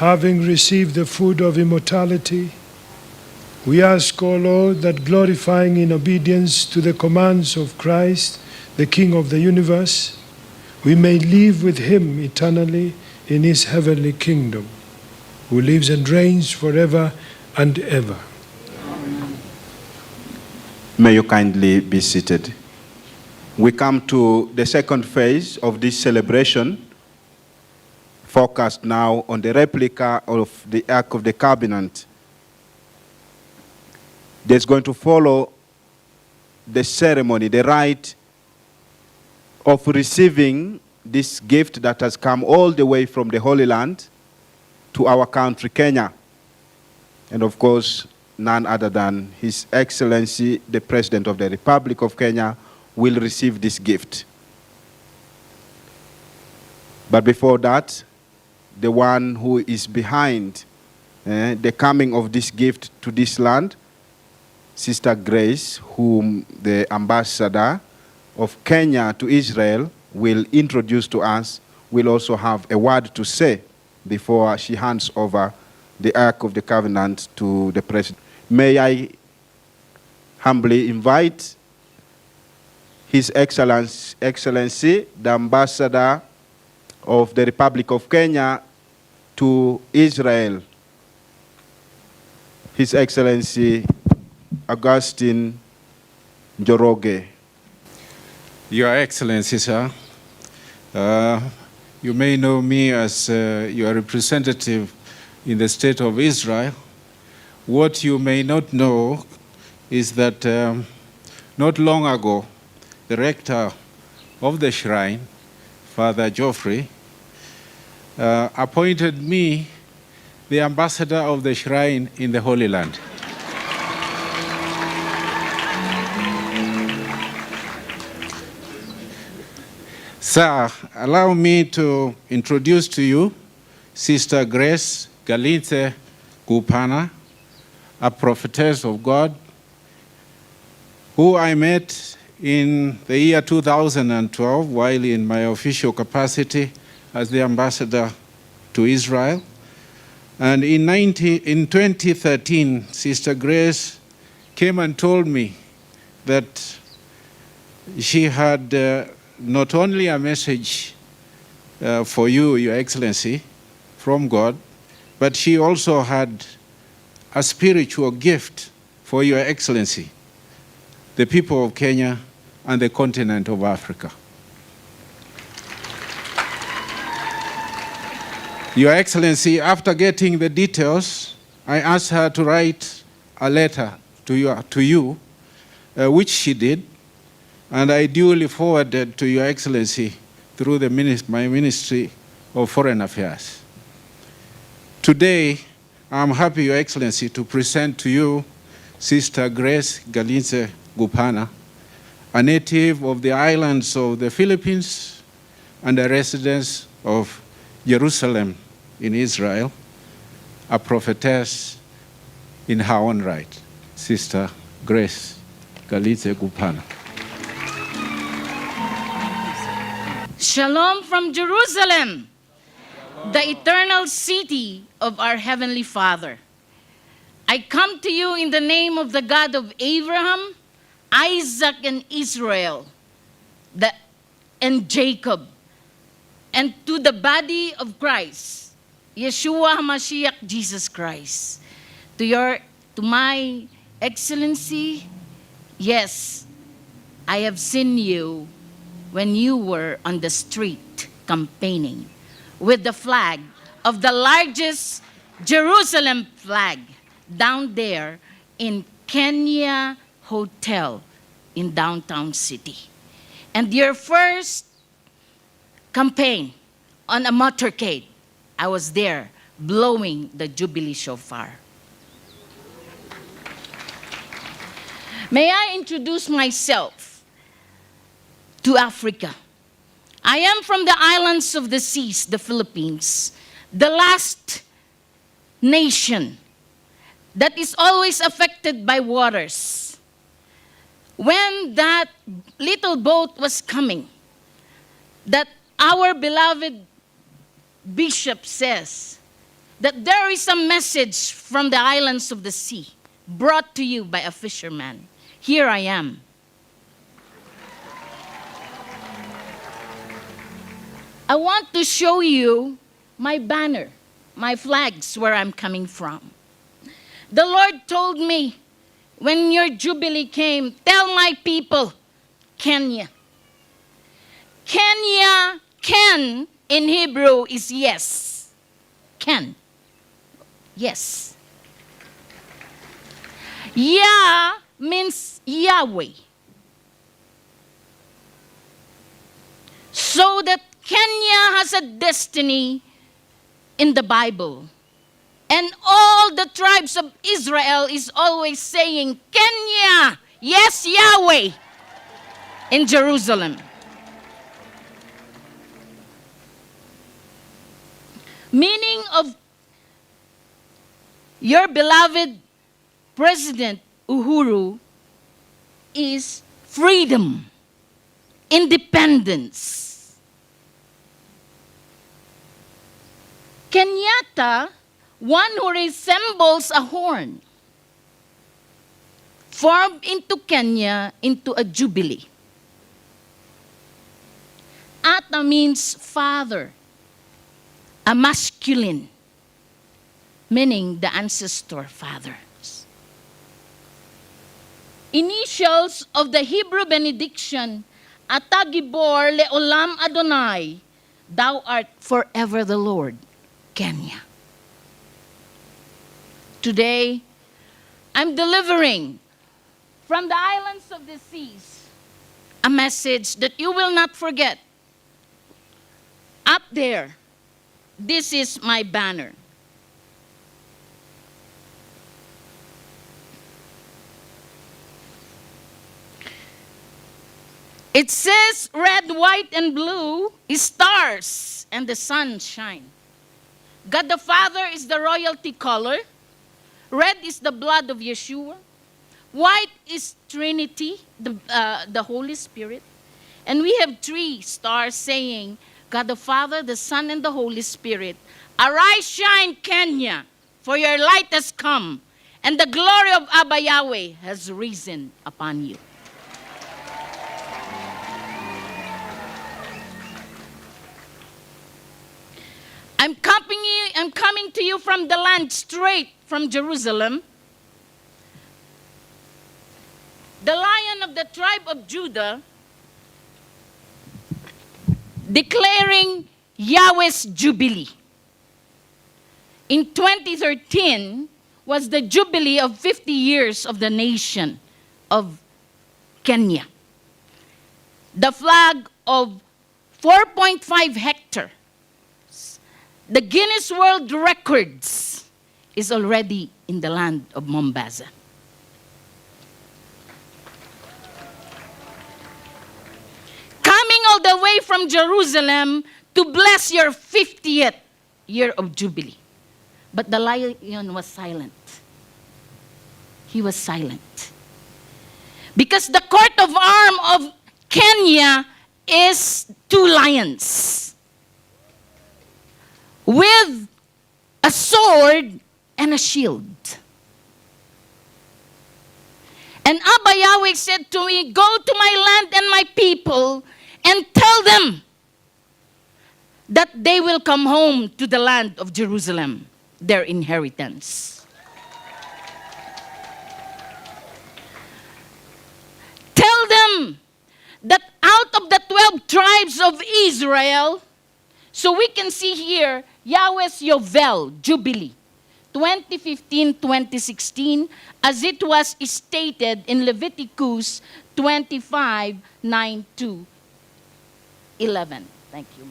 Having received the food of immortality, we ask, O Lord, that glorifying in obedience to the commands of Christ, the King of the universe, we may live with him eternally in his heavenly kingdom, who lives and reigns forever and ever. May you kindly be seated. We come to the second phase of this celebration, focused now on the replica of the Ark of the Covenant. There's going to follow the ceremony, the rite of receiving this gift that has come all the way from the Holy Land to our country, Kenya. And of course, none other than His Excellency, the President of the Republic of Kenya, will receive this gift. But before that, the one who is behind the coming of this gift to this land, Sister Grace, whom the ambassador of Kenya to Israel will introduce to us, will also have a word to say before she hands over the Ark of the Covenant to the President. May I humbly invite His Excellency, the Ambassador of the Republic of Kenya to Israel, His Excellency Augustine Njoroge. Your Excellency, sir, you may know me as your representative in the State of Israel. What you may not know is that not long ago, the rector of the shrine, Father Geoffrey, appointed me the ambassador of the shrine in the Holy Land. Sir, allow me to introduce to you Sister Grace Galinze Gupana, a prophetess of God, who I met in the year 2012 while in my official capacity as the ambassador to Israel. And in 2013, Sister Grace came and told me that she had not only a message for you, Your Excellency, from God, but she also had a spiritual gift for Your Excellency, the people of Kenya and the continent of Africa. Your Excellency, after getting the details, I asked her to write a letter to you, which she did, and I duly forwarded to Your Excellency through my Ministry of Foreign Affairs. Today, I'm happy, Your Excellency, to present to you Sister Grace Galinze Gupana, a native of the islands of the Philippines and a resident of Jerusalem in Israel, a prophetess in her own right, Sister Grace Galinze Gupana. Shalom from Jerusalem, the eternal city of our Heavenly Father. I come to you in the name of the God of Abraham, Isaac, and Israel, and Jacob, and to the body of Christ, Yeshua HaMashiach, Jesus Christ. To my Excellency, yes, I have seen you when you were on the street campaigning with the flag of the largest Jerusalem flag down there in Kenya Hotel in downtown city. And your first campaign on a motorcade, I was there blowing the Jubilee shofar. May I introduce myself to Africa. I am from the islands of the seas, the Philippines, the last nation that is always affected by waters. When that little boat was coming, that our beloved bishop says that there is a message from the islands of the sea brought to you by a fisherman. Here I am. I want to show you my banner, my flags, where I'm coming from. The Lord told me, when your Jubilee came, tell my people, Kenya. Kenya can in Hebrew is yes. Can. Yes. Yah means Yahweh. So that Kenya has a destiny in the Bible. And all the tribes of Israel is always saying, Kenya, yes, Yahweh, in Jerusalem. Meaning of your beloved President Uhuru is freedom, independence. Kenyatta, one who resembles a horn, formed into Kenya into a jubilee. Ata means father, a masculine, meaning the ancestor fathers. Initials of the Hebrew benediction, Ata Gibor Leolam Adonai, thou art forever the Lord, Kenya. Today, I'm delivering from the islands of the seas a message that you will not forget. Up there, this is my banner. It says red, white, and blue is stars and the sun shine. God the Father is the royalty color. Red is the blood of Yeshua. White is Trinity, the Holy Spirit. And we have three stars saying, God the Father, the Son, and the Holy Spirit. Arise, shine, Kenya, for your light has come, and the glory of Abba Yahweh has risen upon you. I'm coming to you from the land straight from Jerusalem. The Lion of the tribe of Judah, declaring Yahweh's Jubilee. In 2013 was the Jubilee of 50 years of the nation of Kenya. The flag of 4.5 hectares, the Guinness World Records, is already in the land of Mombasa. Coming all the way from Jerusalem to bless your 50th year of Jubilee. But the lion was silent. He was silent. Because the coat of arms of Kenya is two lions with a sword and a shield. And Abba Yahweh said to me, go to my land and my people and tell them that they will come home to the land of Jerusalem, their inheritance. Tell them that out of the 12 tribes of Israel, so we can see here, Yahweh's Yovel, Jubilee, 2015-2016, as it was stated in Leviticus 25:9-11. Thank you.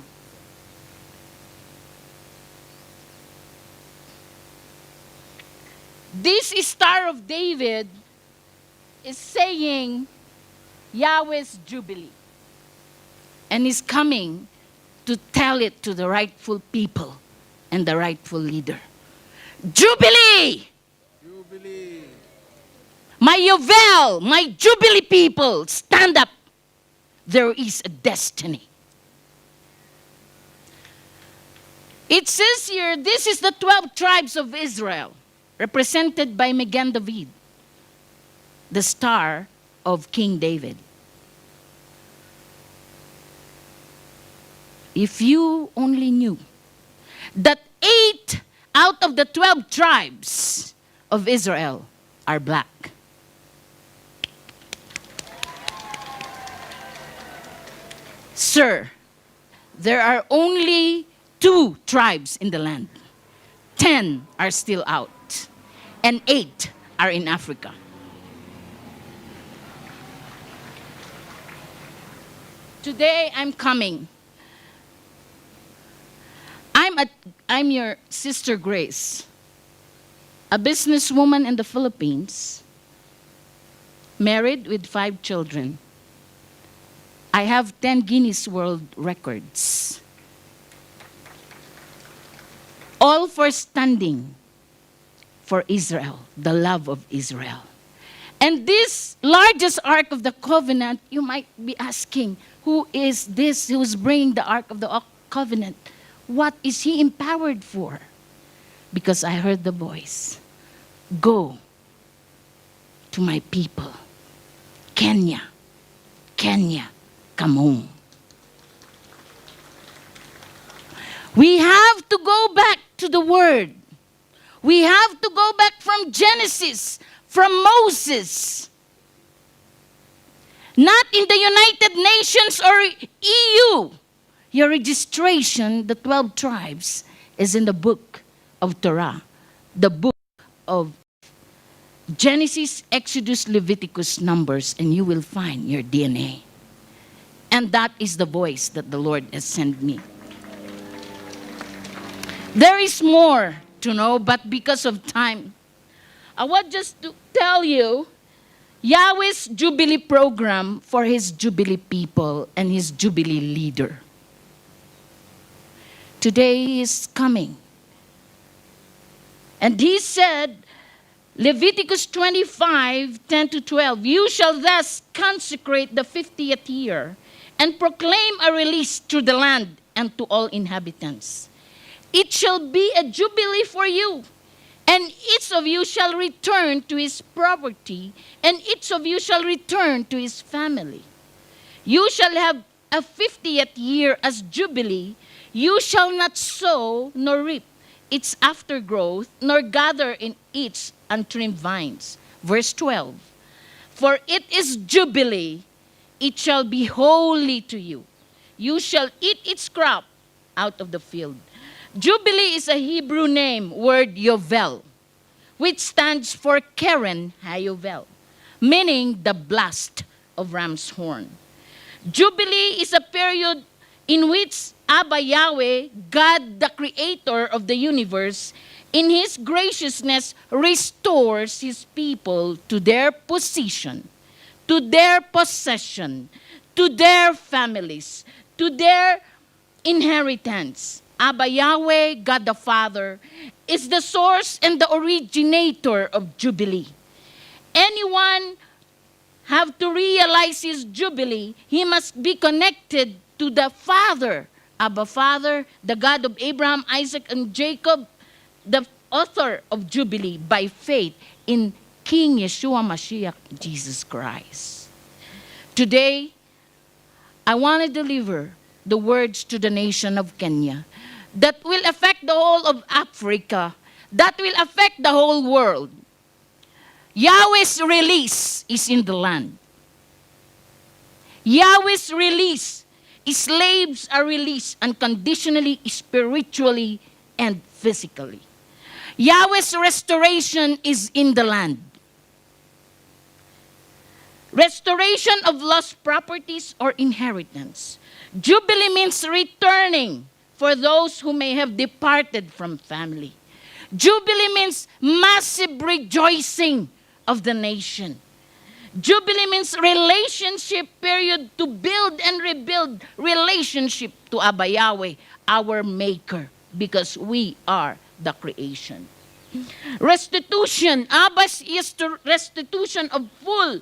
This Star of David is saying Yahweh's Jubilee, and is coming to tell it to the rightful people and the rightful leader. Jubilee! Jubilee! My Yovel, my Jubilee people, stand up. There is a destiny. It says here, this is the 12 tribes of Israel, represented by Megan David, the star of King David. If you only knew that 8 out of the 12 tribes of Israel are black. Sir, there are only 2 tribes in the land. 10 are still out, and 8 are in Africa. Today I'm coming. I'm your sister Grace, a businesswoman in the Philippines, married with 5 children. I have 10 Guinness World Records, all for standing for Israel, the love of Israel. And this largest Ark of the Covenant, you might be asking, who is this who's bringing the Ark of the Covenant? What is he empowered for? Because I heard the voice, go to my people, Kenya, Kenya, come home. We have to go back to the Word. We have to go back from Genesis, from Moses. Not in the United Nations or EU. Your registration, the 12 tribes, is in the book of Torah, the book of Genesis, Exodus, Leviticus, Numbers, and you will find your DNA. And that is the voice that the Lord has sent me. There is more to know, but because of time, I want just to tell you Yahweh's Jubilee program for his Jubilee people and his Jubilee leader. Today he is coming. And he said, Leviticus 25, 10-12, you shall thus consecrate the 50th year and proclaim a release through the land and to all inhabitants. It shall be a jubilee for you, and each of you shall return to his property, and each of you shall return to his family. You shall have a 50th year as jubilee. You shall not sow nor reap its aftergrowth, nor gather in its untrimmed vines. Verse 12, for it is jubilee, it shall be holy to you. You shall eat its crop out of the field. Jubilee is a Hebrew name, word Yovel, which stands for Keren Hayovel, meaning the blast of ram's horn. Jubilee is a period in which Abba Yahweh, God the creator of the universe, in his graciousness restores his people to their position, to their possession, to their families, to their inheritance. Abba Yahweh, God the Father, is the source and the originator of Jubilee. Anyone have to realize his Jubilee, he must be connected to the Father, Abba Father, the God of Abraham, Isaac, and Jacob, the author of Jubilee, by faith in King Yeshua Mashiach, Jesus Christ. Today, I want to deliver the words to the nation of Kenya that will affect the whole of Africa, that will affect the whole world. Yahweh's release is in the land. Yahweh's release, slaves are released unconditionally, spiritually, and physically. Yahweh's restoration is in the land. Restoration of lost properties or inheritance. Jubilee means returning for those who may have departed from family. Jubilee means massive rejoicing of the nation. Jubilee means relationship period to build and rebuild relationship to Abba Yahweh, our maker, because we are the creation. Restitution. Abba's is the restitution of full,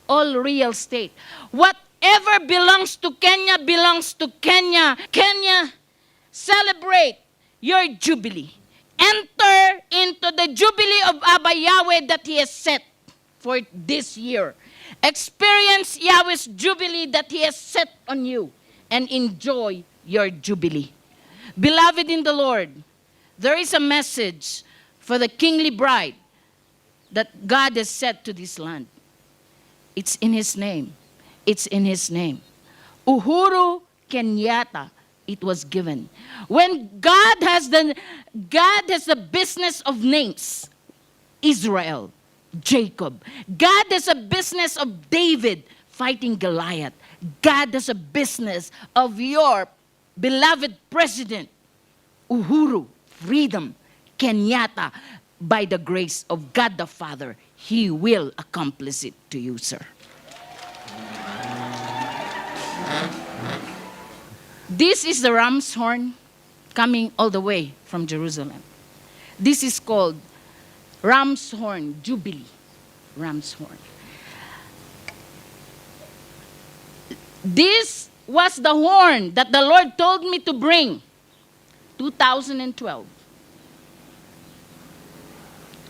all real estate. Whatever belongs to Kenya belongs to Kenya. Kenya, celebrate your Jubilee. Enter into the Jubilee of Abba Yahweh that He has set for this year. Experience Yahweh's Jubilee that He has set on you and enjoy your Jubilee. Beloved in the Lord, there is a message for the kingly bride that God has set to this land. It's in His name. It's in His name. Uhuru Kenyatta it was given. When God has the business of names, Israel, Jacob. God has a business of David fighting Goliath. God has a business of your beloved president, Uhuru, freedom, Kenyatta. By the grace of God the Father, He will accomplish it to you, sir. This is the ram's horn coming all the way from Jerusalem. This is called Ram's Horn Jubilee. Ram's Horn. This was the horn that the Lord told me to bring 2012.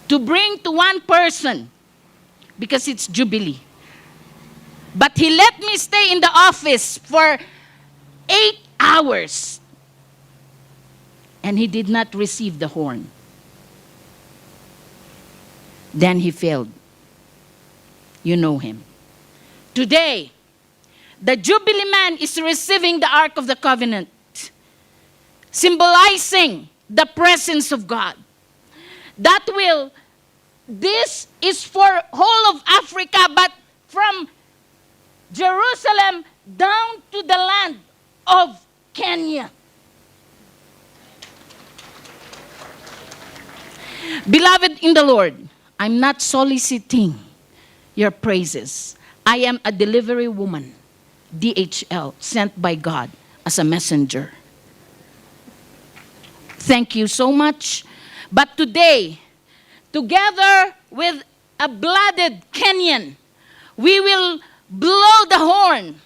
To bring to one person because it's Jubilee. But He let me stay in the office for 8 hours. And he did not receive the horn. Then he failed. You know him. Today, the Jubilee man is receiving the Ark of the Covenant, symbolizing the presence of God. This is for whole of Africa, but from Jerusalem down to the land of Kenya. Beloved in the Lord, I'm not soliciting your praises. I am a delivery woman, DHL, sent by God as a messenger. Thank you so much. But today, together with a blooded Kenyan, we will blow the horn,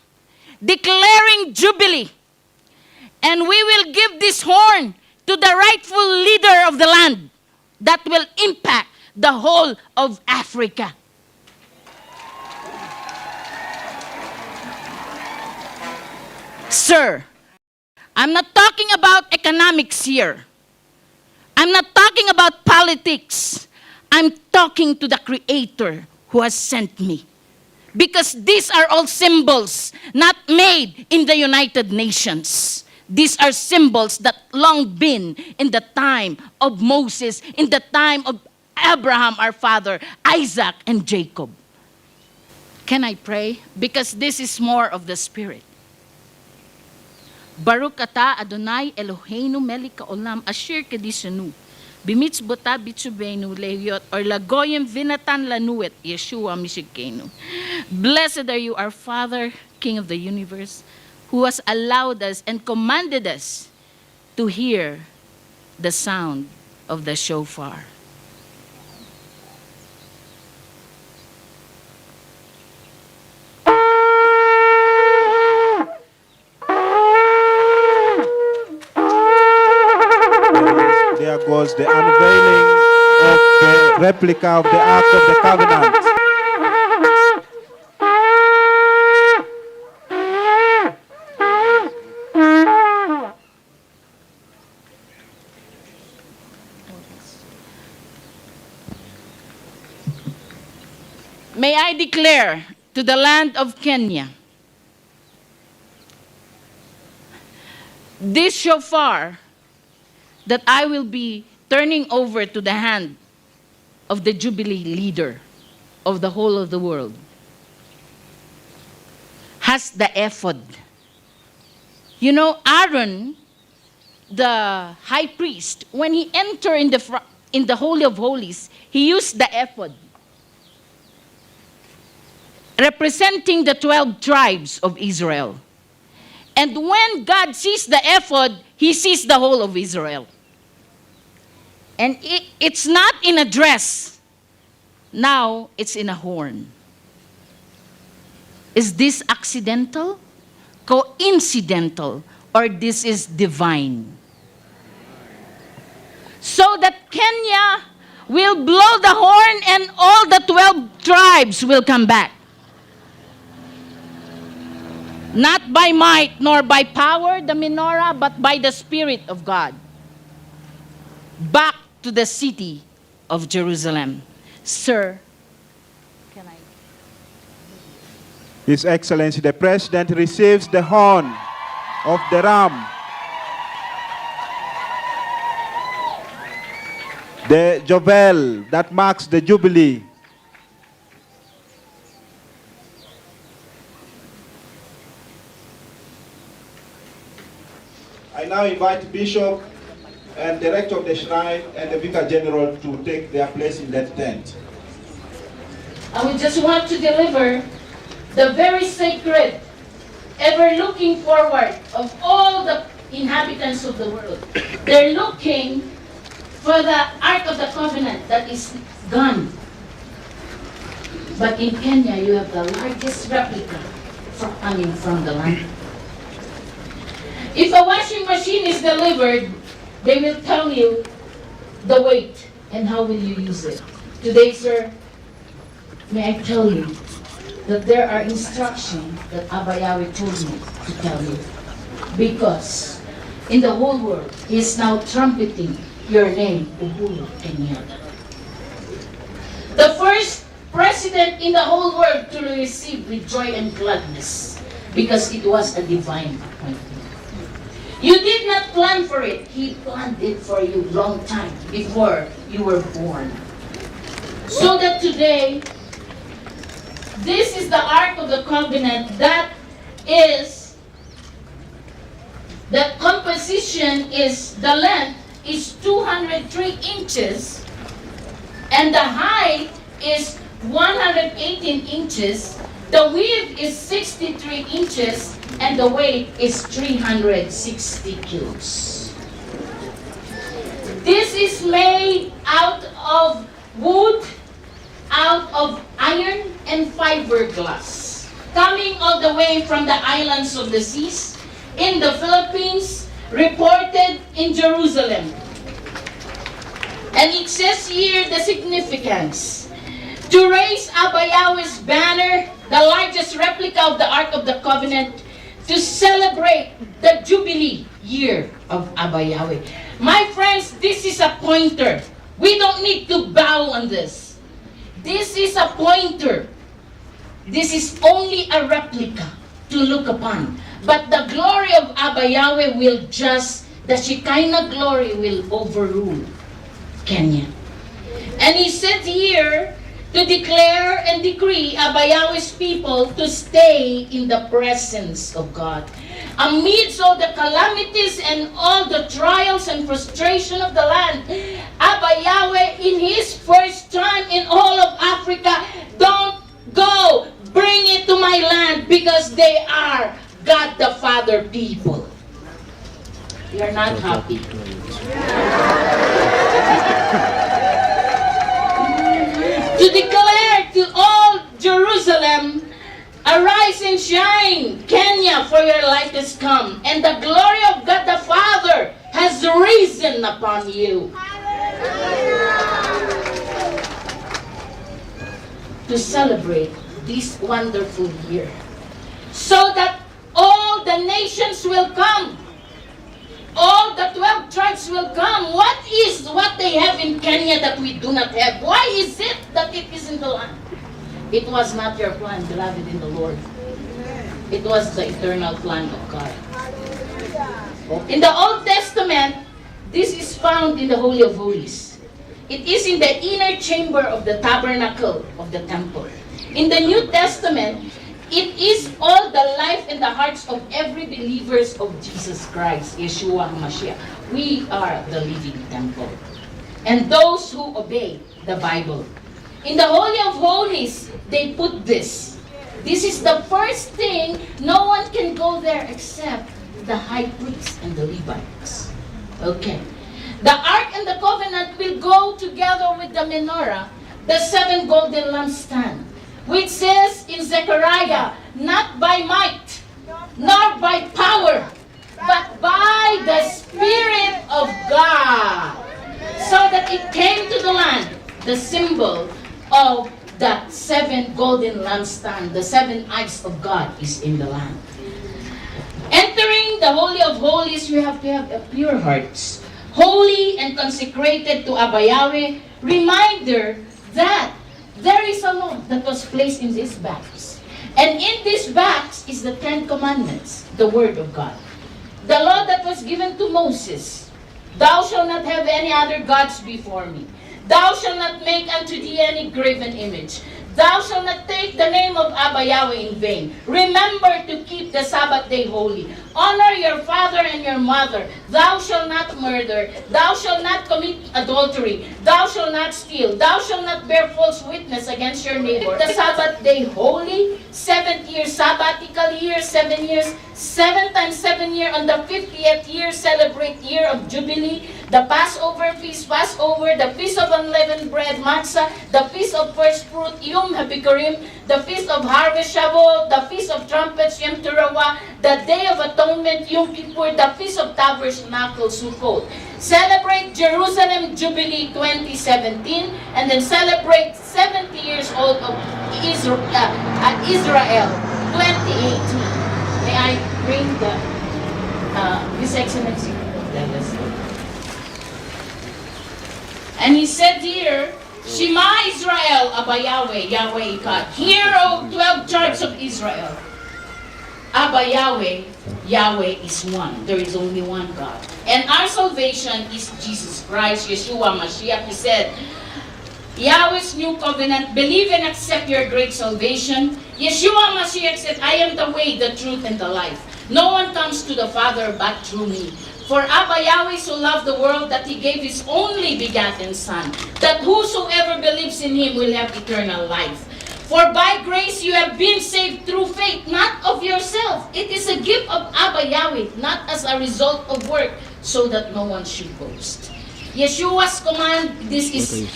declaring Jubilee. And we will give this horn to the rightful leader of the land that will impact the whole of Africa. Sir, I'm not talking about economics here. I'm not talking about politics. I'm talking to the Creator who has sent me. Because these are all symbols not made in the United Nations. These are symbols that long been in the time of Moses, in the time of Abraham, our father, Isaac, and Jacob. Can I pray? Because this is more of the Spirit. Baruch ata Adonai Eloheinu melech haolam asher kedishanu bimitz bota bitzubenu lehiot or lagoyim vinatan lanuet Yeshua mishikenu. Blessed are you, our Father, King of the universe, who has allowed us and commanded us to hear the sound of the shofar. There goes the unveiling of the replica of the Ark of the Covenant. May I declare to the land of Kenya, this shofar that I will be turning over to the hand of the Jubilee leader of the whole of the world has the ephod. You know, Aaron, the high priest, when he entered in the Holy of Holies, he used the ephod, representing the 12 tribes of Israel. And when God sees the ephod, He sees the whole of Israel. And it's not in a dress. Now it's in a horn. Is this accidental, coincidental, or this is divine? So that Kenya will blow the horn and all the 12 tribes will come back. Not by might nor by power, the menorah, but by the Spirit of God. Back to the city of Jerusalem. Sir, can I? His Excellency the President receives the horn of the ram the Jobel that marks the Jubilee. I now invite Bishop and Director of the Shrine and the Vicar General to take their place in that tent. I would just want to deliver the very sacred, ever looking forward of all the inhabitants of the world. They're looking for the Ark of the Covenant that is gone. But in Kenya, you have the largest replica coming from the land. If a washing machine is delivered, they will tell you the weight and how will you use it. Today, sir, may I tell you that there are instructions that Abba Yahweh told me to tell you. Because in the whole world, He is now trumpeting your name, Uhuru Kenyatta. The first president in the whole world to receive with joy and gladness, because it was a divine appointment. You did not plan for it. He planned it for you long time before you were born. So that today, this is the Ark of the Covenant that is, the composition is, the length is 203 inches and the height is 118 inches. The width is 63 inches and the weight is 360 kilos. This is made out of wood, out of iron and fiberglass, coming all the way from the islands of the seas, in the Philippines, reported in Jerusalem. And it says here the significance. To raise Abba Yahweh's banner, the largest replica of the Ark of the Covenant, to celebrate the Jubilee year of Abba Yahweh. My friends, this is a pointer. We don't need to bow on this. This is a pointer. This is only a replica to look upon. But the glory of Abba Yahweh will just, the Shekinah glory will overrule Kenya. And He said here, to declare and decree Abba Yahweh's people to stay in the presence of God. Amidst all the calamities and all the trials and frustration of the land, Abba Yahweh, in His first time in all of Africa, don't go, bring it to my land, because they are God the Father people. You're not happy. To declare to all Jerusalem, arise and shine, Kenya, for your light has come, and the glory of God the Father has risen upon you. To celebrate this wonderful year, so that all the nations will come. All the 12 tribes will come. What is what they have in Kenya that we do not have? Why is it that it is in the land? It was not your plan, beloved in the Lord. It was the eternal plan of God. In the Old Testament, this is found in the Holy of Holies. It is in the inner chamber of the tabernacle of the temple. In the New Testament, it is all the life and the hearts of every believers of Jesus Christ, Yeshua HaMashiach. We are the living temple. And those who obey the Bible. In the Holy of Holies, they put this. This is the first thing. No one can go there except the high priest and the Levites. Okay. The Ark and the Covenant will go together with the menorah, the 7 golden lampstands, which says in Zechariah, not by might, nor by power, but by the Spirit of God. So that it came to the land, the symbol of that 7 golden lampstands, the 7 eyes of God is in the land. Entering the Holy of Holies, we have to have a pure hearts, holy and consecrated to Abba Yahweh, reminder that there is a law that was placed in this box. And in this box is the 10 Commandments, the Word of God. The law that was given to Moses. Thou shalt not have any other gods before me. Thou shalt not make unto thee any graven image. Thou shalt not take the name of Abba Yahweh in vain. Remember to keep the Sabbath day holy. Honor your father and your mother. Thou shalt not murder. Thou shalt not commit adultery. Thou shalt not steal. Thou shalt not bear false witness against your neighbor. The Sabbath day holy. 7th year sabbatical year, 7 years. 7 times 7 year on the 50th year, celebrate year of Jubilee. The Passover feast, Passover, the Feast of Unleavened Bread, Matzah, the Feast of First Fruit, Yom HaBikurim, the Feast of Harvest, Shavuot, the Feast of Trumpets, Yom Teruah, the Day of Atonement, Yom Kippur, the Feast of Tabernacles, Sukkot. Celebrate Jerusalem Jubilee 2017, and then celebrate 70 years old of Israel 2018. May I bring His Excellency? And he said here, Shema Israel, Abba Yahweh, Yahweh Echad. Hear, O 12 tribes of Israel. Abba Yahweh, Yahweh is one. There is only one God. And our salvation is Jesus Christ, Yeshua Mashiach. He said, Yahweh's new covenant, believe and accept your great salvation. Yeshua Mashiach said, I am the way, the truth, and the life. No one comes to the Father but through me. For Abba Yahweh so loved the world that he gave his only begotten Son, that whosoever believes in him will have eternal life. For by grace you have been saved through faith, not of yourself. It is a gift of Abba Yahweh, not as a result of work, so that no one should boast. Yeshua's command, this is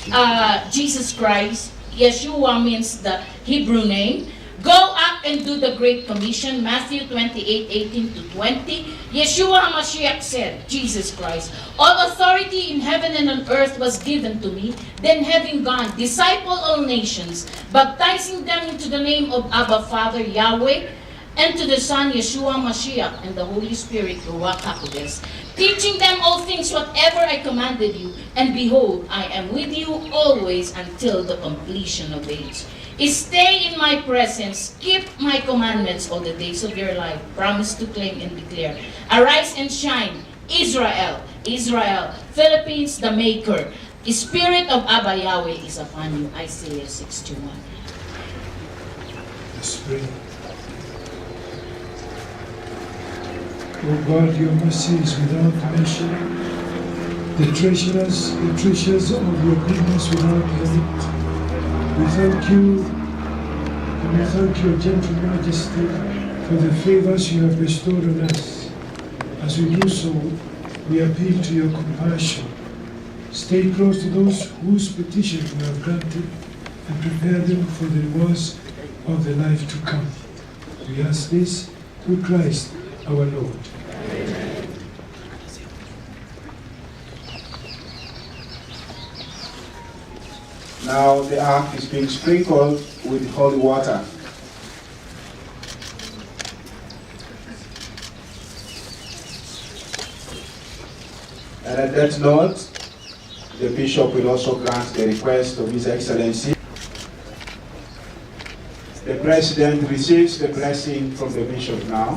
Jesus Christ. Yeshua means the Hebrew name. Go up and do the Great Commission, Matthew 28:18-20. Yeshua HaMashiach said, Jesus Christ, all authority in heaven and on earth was given to me. Then having gone, disciple all nations, baptizing them into the name of Abba Father Yahweh, and to the Son Yeshua HaMashiach, and the Holy Spirit, Ruach HaKodesh, teaching them all things whatever I commanded you. And behold, I am with you always until the completion of age. Stay in my presence, keep my commandments all the days of your life. Promise to claim and declare. Arise and shine, Israel, Israel, Philippines, the maker. The spirit of Abba Yahweh is upon you. Isaiah 61. Let's pray. O God, your mercy is without measure. The treasures of your goodness without limit. We thank you, and we thank your gentle majesty for the favors you have bestowed on us. As we do so, we appeal to your compassion. Stay close to those whose petition you have granted and prepare them for the rewards of the life to come. We ask this through Christ our Lord. Amen. Now the ark is being sprinkled with holy water. And at that note, the bishop will also grant the request of His Excellency. The President receives the blessing from the bishop now.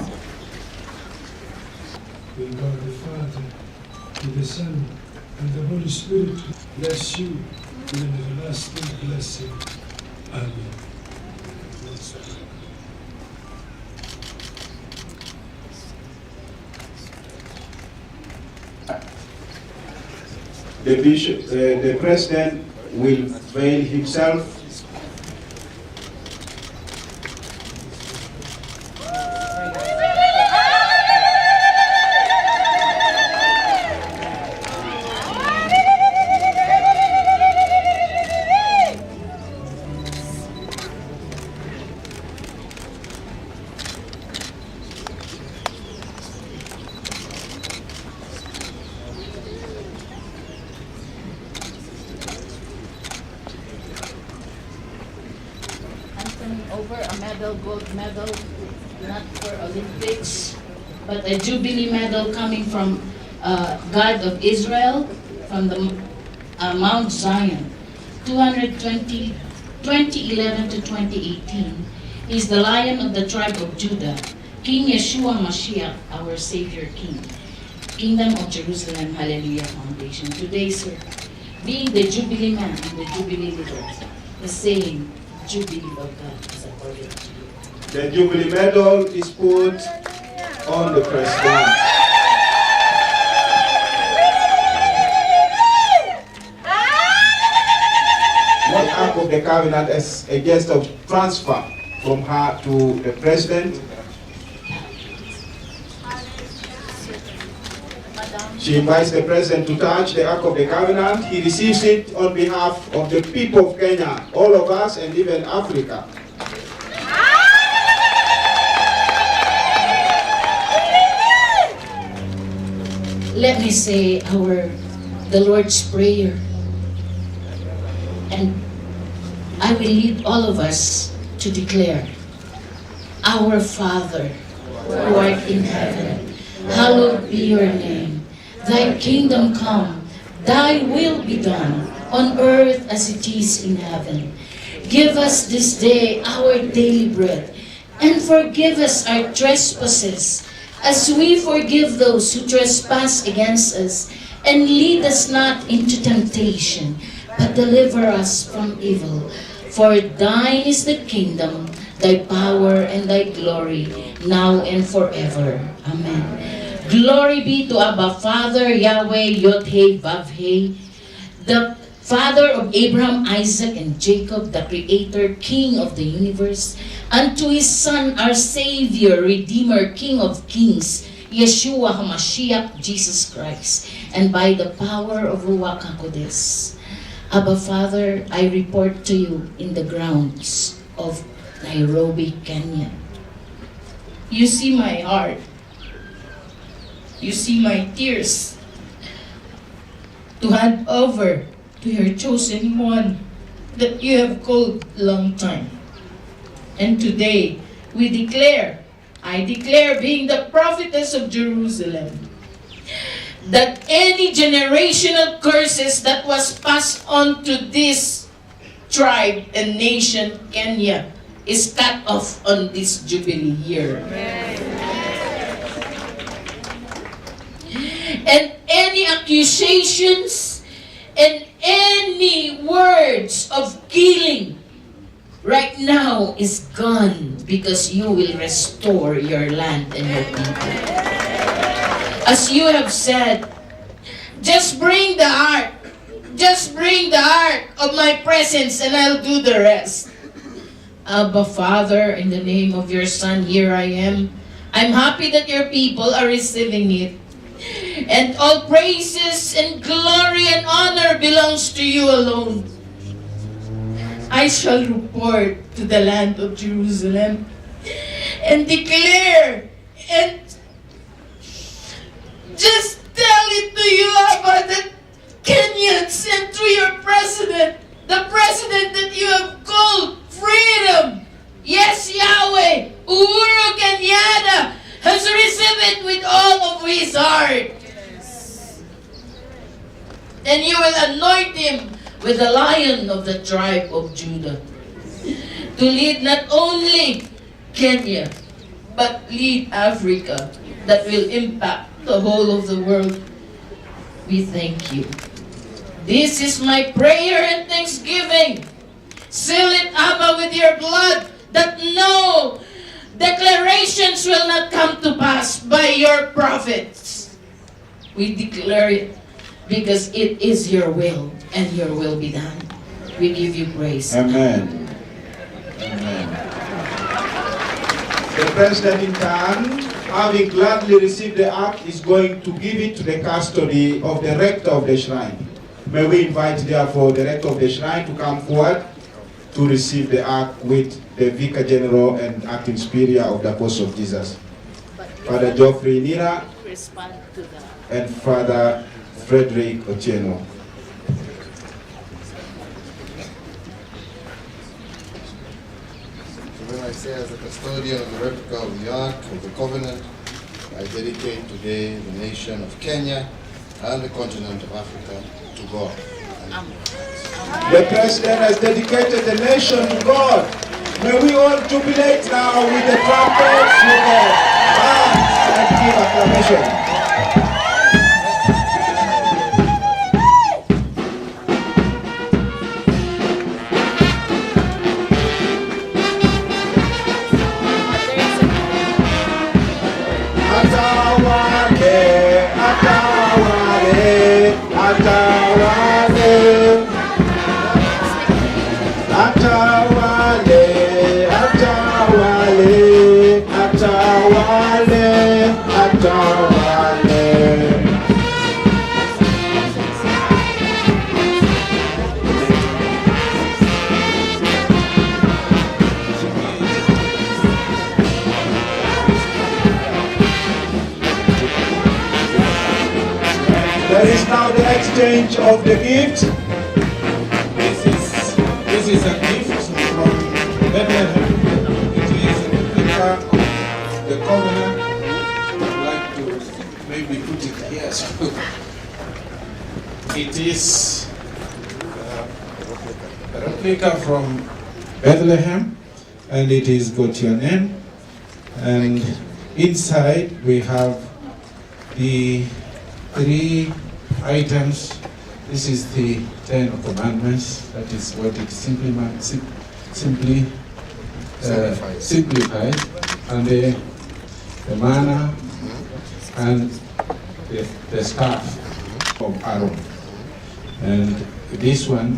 May God the Father, and the Son, and the Holy Spirit bless you with an everlasting blessing. Amen. The President will veil himself. Over a medal, gold medal, not for Olympics, but a Jubilee medal coming from God of Israel, from the Mount Zion, 2011 to 2018. He's the Lion of the tribe of Judah, King Yeshua Mashiach, our Savior King. Kingdom of Jerusalem Hallelujah Foundation. Today, sir, being the Jubilee man and the Jubilee leader, the same Jubilee of God is accorded to you. The Jubilee medal is put on the president. One act of the cabinet as a gesture of transfer from her to the president. She invites the president to touch the Ark of the Covenant. He receives it on behalf of the people of Kenya, all of us, and even Africa. Let me say the Lord's Prayer, and I will lead all of us to declare, Our Father, who art in heaven, hallowed be your name. Thy kingdom come, thy will be done, on earth as it is in heaven. Give us this day our daily bread, and forgive us our trespasses, as we forgive those who trespass against us. And lead us not into temptation, but deliver us from evil. For thine is the kingdom, thy power, and thy glory, now and forever. Amen. Glory be to Abba Father, Yahweh, Yod-Heh, Vav-Heh, the Father of Abraham, Isaac, and Jacob, the Creator, King of the universe, and to His Son, our Savior, Redeemer, King of kings, Yeshua HaMashiach, Jesus Christ, and by the power of Ruach HaKodesh. Abba Father, I report to you in the grounds of Nairobi, Kenya. You see my heart. You see my tears to hand over to your chosen one that you have called long time. And today we declare, I declare, being the prophetess of Jerusalem, that any generational curses that was passed on to this tribe and nation, Kenya, is cut off on this Jubilee year. And any accusations and any words of killing right now is gone, because you will restore your land and your people. As you have said, just bring the ark. Just bring the ark of my presence and I'll do the rest. Abba Father, in the name of your Son, here I am. I'm happy that your people are receiving it. And all praises and glory and honor belongs to you alone. I shall report to the land of Jerusalem and declare and just tell it to you about the Kenyans and through your president, the president that you have called freedom. Yes, Yahweh, Uhuru Kenyatta has received it with all of his heart. And you will anoint him with the Lion of the tribe of Judah to lead not only Kenya, but lead Africa, that will impact the whole of the world. We thank you. This is my prayer and thanksgiving. Seal it, Abba, with your blood, that no declarations will not come to pass by your prophets. We declare it because it is your will, and your will be done. We give you praise. Amen. Amen. The president in turn, having gladly received the ark, is going to give it to the custody of the rector of the shrine. May we invite, therefore, the rector of the shrine to come forward to receive the ark with the Vicar General and Acting Superior of the Apostle of Jesus, Father Geoffrey Nira and Father Frederick Otieno. When I say as a custodian of the replica of the Ark of the Covenant, I dedicate today the nation of Kenya and the continent of Africa to God. The President has dedicated the nation to God. May we all jubilate now with the trumpets, with the hands, and give acclamation. There is now the exchange of the gift. This is a gift from Bethlehem. It is a replica of the covenant. I'd like to maybe put it here. So it is a replica from Bethlehem, and it is got your name. And inside we have the 3 items. This is the 10 commandments. That is what it simplified. And the manna and the staff of Aaron. And this one,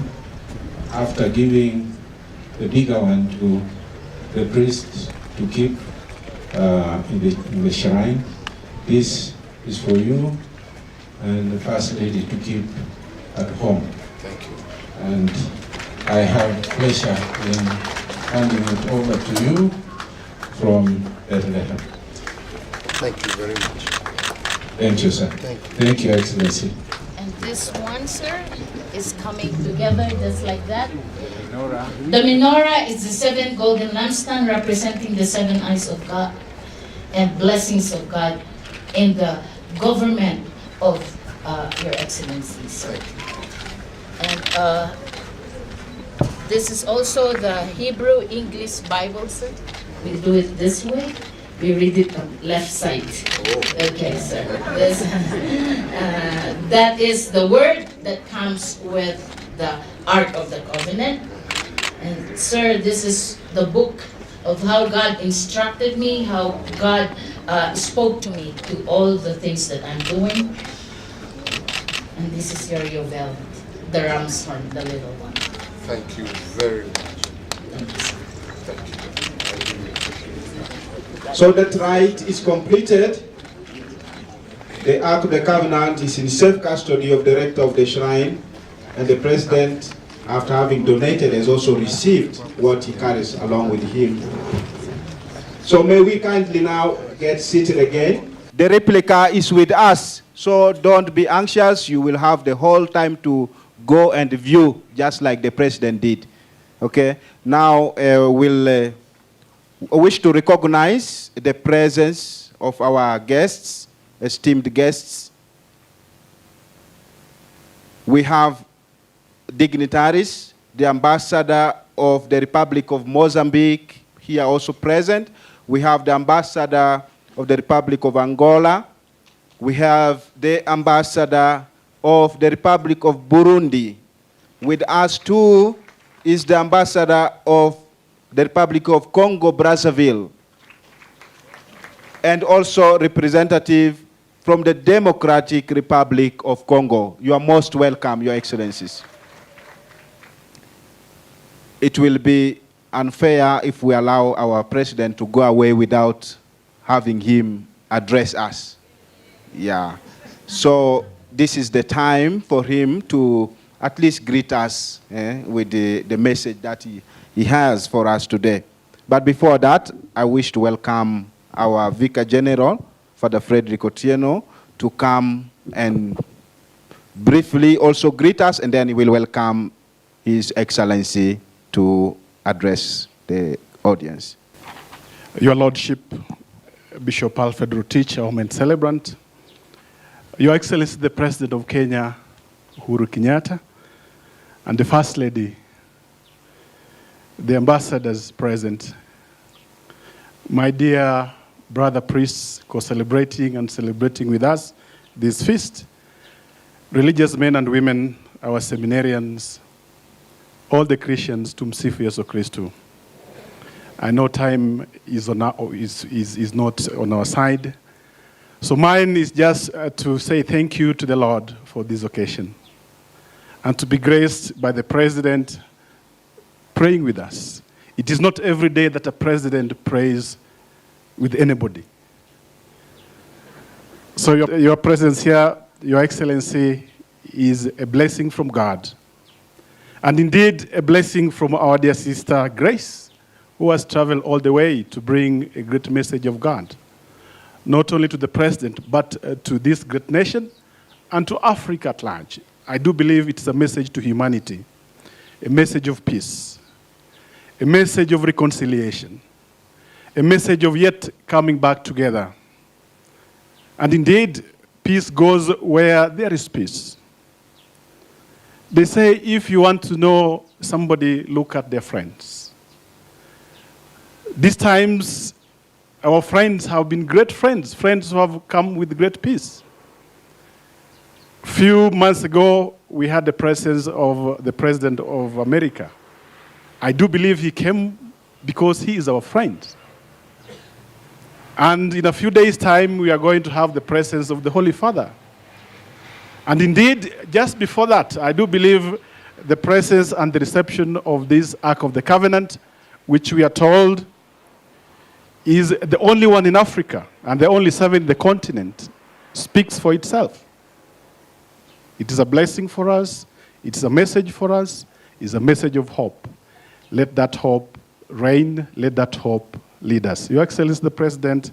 after giving the bigger one to the priest to keep in the shrine, this is for you and the First Lady to keep at home. Thank you. And I have pleasure in handing it over to you from Bethlehem. Thank you very much. Thank you, sir. Thank you. Thank you, Excellency. And this one, sir, is coming together just like that. The menorah is the 7 golden lampstand representing the 7 eyes of God and blessings of God in the government of Your Excellencies. And this is also the Hebrew-English Bible, sir. We do it this way. We read it on left side. Okay, sir. That is the word that comes with the Ark of the Covenant. And sir, this is the book of how God instructed me, how God spoke to me to all the things that I'm doing. And this is your Yovel, the ram's horn, the little one. Thank you very much. Thank you, sir. Thank you. So that rite is completed. The Ark of the Covenant is in safe custody of the rector of the shrine, and the president, after having donated, has also received what he carries along with him. So may we kindly now get seated again. The replica is with us, so don't be anxious. You will have the whole time to go and view, just like the president did. Okay? Now we'll wish to recognize the presence of our guests, esteemed guests. We have dignitaries, the ambassador of the Republic of Mozambique here also present. We have the ambassador of the Republic of Angola. We have the ambassador of the Republic of Burundi. With us too is the ambassador of the Republic of Congo-Brazzaville, and also representative from the Democratic Republic of Congo. You are most welcome, Your Excellencies. It will be unfair if we allow our president to go away without having him address us. Yeah. So this is the time for him to at least greet us with the message that he has for us today. But before that, I wish to welcome our Vicar General, Father Frederick Otieno, to come and briefly also greet us, and then he will welcome His Excellency to address the audience. Your Lordship, Bishop Alfred Rotich, our main celebrant, Your Excellency, the President of Kenya, Uhuru Kenyatta, and the First Lady, the ambassadors present, my dear brother priests co-celebrating and celebrating with us this feast, religious men and women, our seminarians, all the Christians, tumsifu Yesu Kristu. I know time is not on our side, so mine is just to say thank you to the Lord for this occasion. and to be graced by the president praying with us. It is not every day that a president prays with anybody. So your presence here, Your Excellency, is a blessing from God. And indeed, a blessing from our dear sister Grace, who has traveled all the way to bring a great message of God, not only to the president, but to this great nation and to Africa at large. I do believe it's a message to humanity, a message of peace, a message of reconciliation, a message of yet coming back together. And indeed, peace goes where there is peace. They say if you want to know somebody, look at their friends. These times, our friends have been great friends, friends who have come with great peace. A few months ago, we had the presence of the President of America. I do believe he came because he is our friend. And in a few days' time, we are going to have the presence of the Holy Father. And indeed, just before that, I do believe the presence and the reception of this Ark of the Covenant, which we are told is the only one in Africa and the only serving the continent, speaks for itself. It is a blessing for us. It is a message for us. It is a message of hope. Let that hope reign. Let that hope lead us. Your Excellency the President,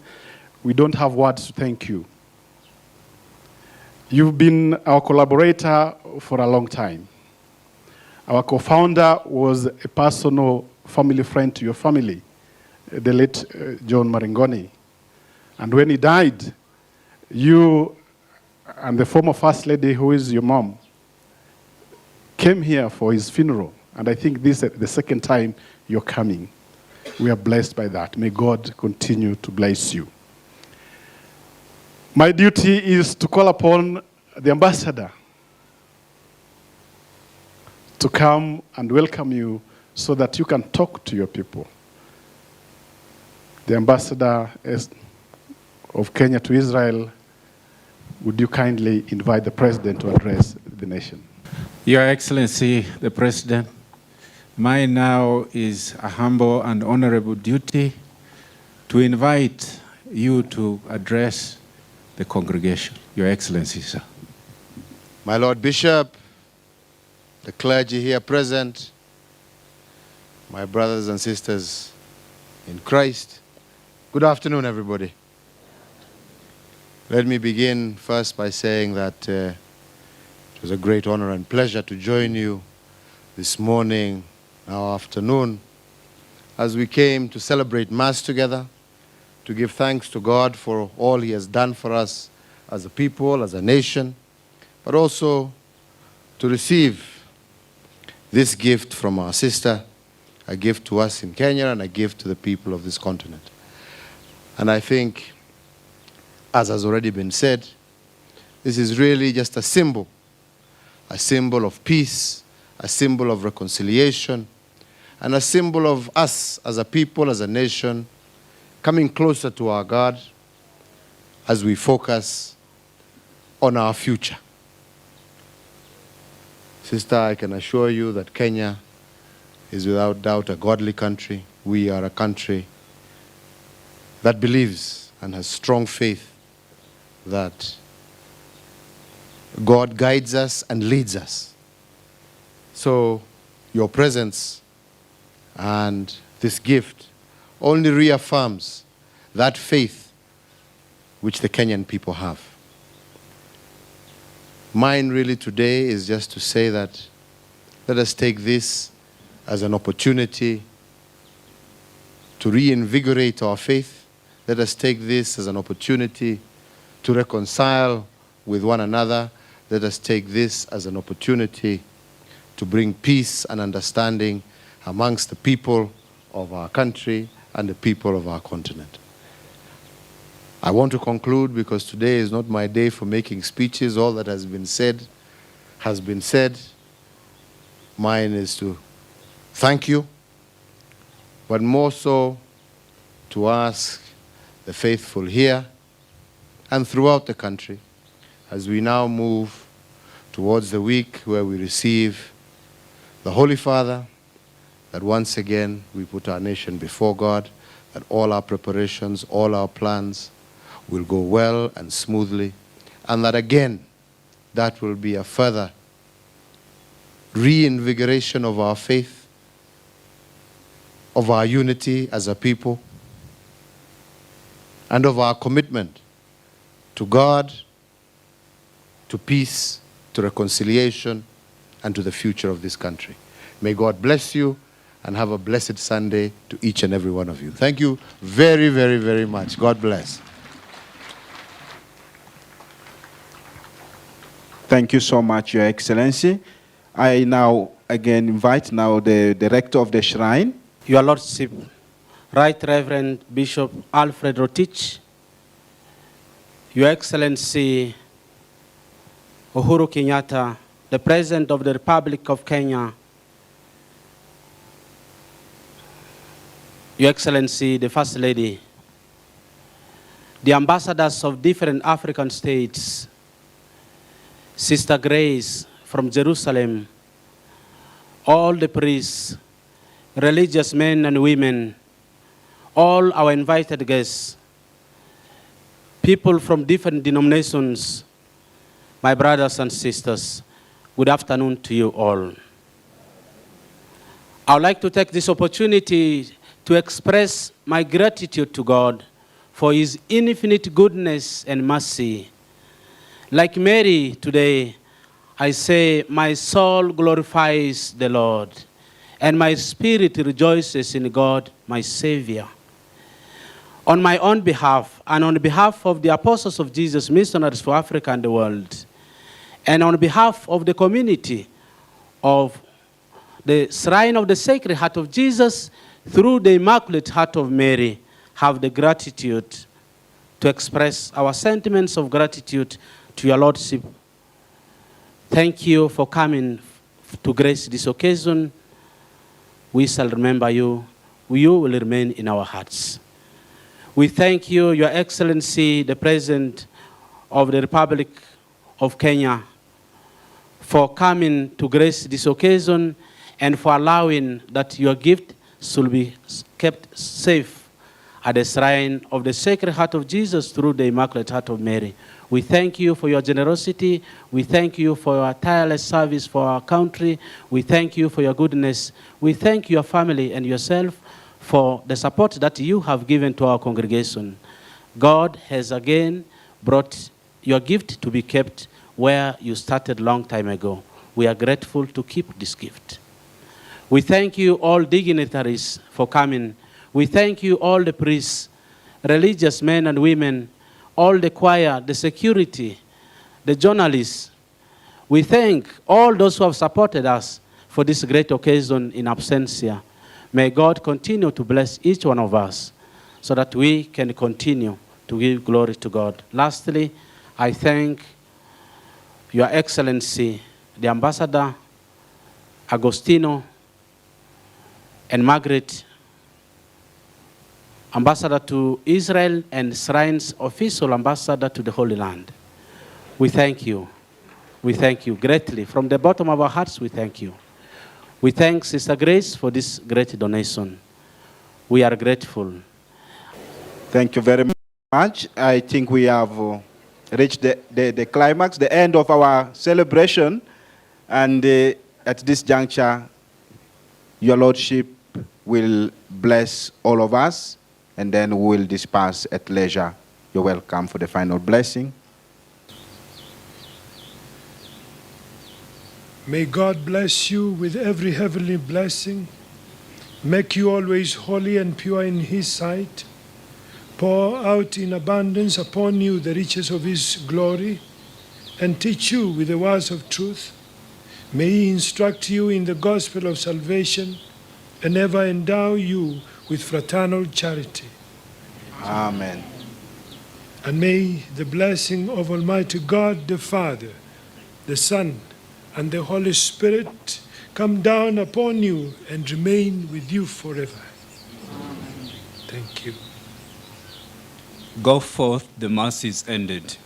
we don't have words to thank you. You've been our collaborator for a long time. Our co-founder was a personal family friend to your family, the late John Maringoni. And when he died, you and the former First Lady, who is your mom, came here for his funeral. And I think this is the second time you're coming. We are blessed by that. May God continue to bless you. My duty is to call upon the ambassador to come and welcome you so that you can talk to your people. The ambassador of Kenya to Israel, would you kindly invite the president to address the nation? Your Excellency, the President, mine now is a humble and honorable duty to invite you to address the congregation. Your Excellency, sir. My Lord Bishop, the clergy here present, my brothers and sisters in Christ, good afternoon, everybody. Let me begin first by saying that it was a great honor and pleasure to join you this morning, now afternoon, as we came to celebrate Mass together, to give thanks to God for all He has done for us as a people, as a nation, but also to receive this gift from our sister, a gift to us in Kenya and a gift to the people of this continent. And I think, as has already been said, this is really just a symbol of peace, a symbol of reconciliation, and a symbol of us as a people, as a nation, coming closer to our God as we focus on our future. Sister, I can assure you that Kenya is without doubt a godly country. We are a country that believes and has strong faith that God guides us and leads us. So your presence and this gift only reaffirms that faith which the Kenyan people have. Mine really today is just to say that let us take this as an opportunity to reinvigorate our faith. Let us take this as an opportunity to reconcile with one another. Let us take this as an opportunity to bring peace and understanding amongst the people of our country and the people of our continent. I want to conclude because today is not my day for making speeches. All that has been said has been said. Mine is to thank you, but more so to ask the faithful here and throughout the country as we now move to towards the week where we receive the Holy Father, that once again we put our nation before God, that all our preparations, all our plans will go well and smoothly, and that again, that will be a further reinvigoration of our faith, of our unity as a people, and of our commitment to God, to peace, to reconciliation, and to the future of this country. May God bless you, and have a blessed Sunday to each and every one of you. Thank you very, very, very much. God bless. Thank you so much, Your Excellency. I now again invite now the director of the shrine. Your Lordship, Right Reverend Bishop Alfred Rotich, Your Excellency Uhuru Kenyatta, the President of the Republic of Kenya, Your Excellency, the First Lady, the ambassadors of different African states, Sister Grace from Jerusalem, all the priests, religious men and women, all our invited guests, people from different denominations, my brothers and sisters, good afternoon to you all. I would like to take this opportunity to express my gratitude to God for His infinite goodness and mercy. Like Mary today, I say, my soul glorifies the Lord, and my spirit rejoices in God, my Savior. On my own behalf, and on behalf of the apostles of Jesus, missionaries for Africa and the world, and on behalf of the community of the Shrine of the Sacred Heart of Jesus, through the Immaculate Heart of Mary, have the gratitude to express our sentiments of gratitude to your Lordship. Thank you for coming to grace this occasion. We shall remember you. You will remain in our hearts. We thank you, Your Excellency, the President of the Republic of Kenya, for coming to grace this occasion and for allowing that your gift should be kept safe at the Shrine of the Sacred Heart of Jesus through the Immaculate Heart of Mary. We thank you for your generosity. We thank you for your tireless service for our country. We thank you for your goodness. We thank your family and yourself for the support that you have given to our congregation. God has again brought your gift to be kept where you started a long time ago. We are grateful to keep this gift. We thank you, all dignitaries, for coming. We thank you, all the priests, religious men and women, all the choir, the security, the journalists. We thank all those who have supported us for this great occasion in absentia. May God continue to bless each one of us so that we can continue to give glory to God. Lastly, I thank Your Excellency, the Ambassador Agostino and Margaret, Ambassador to Israel and Shrine's official ambassador to the Holy Land. We thank you. We thank you greatly. From the bottom of our hearts, we thank you. We thank Sister Grace for this great donation. We are grateful. Thank you very much. I think we have reached the climax, the end of our celebration. And at this juncture, Your Lordship will bless all of us, and then we will disperse at leisure. You're welcome for the final blessing. May God bless you with every heavenly blessing, make you always holy and pure in His sight, pour out in abundance upon you the riches of His glory, and teach you with the words of truth. May He instruct you in the gospel of salvation, and ever endow you with fraternal charity. Amen. And may the blessing of Almighty God, the Father, the Son, and the Holy Spirit come down upon you and remain with you forever. Thank you. Go forth, the Mass is ended.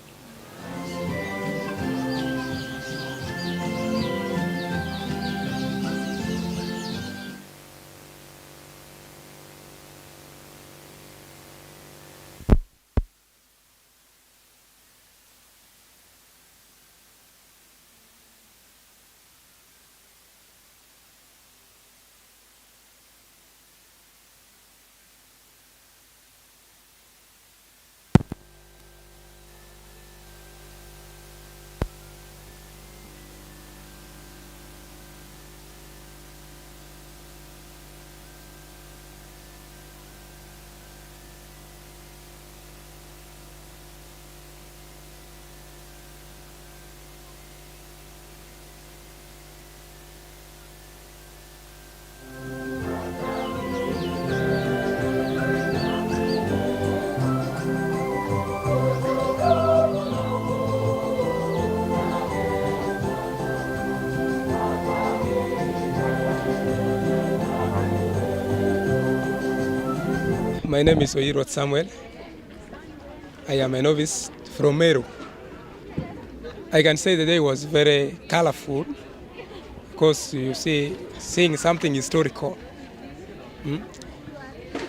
My name is Oirot Samuel. I am a novice from Meru. I can say the day was very colorful because you see, seeing something historical.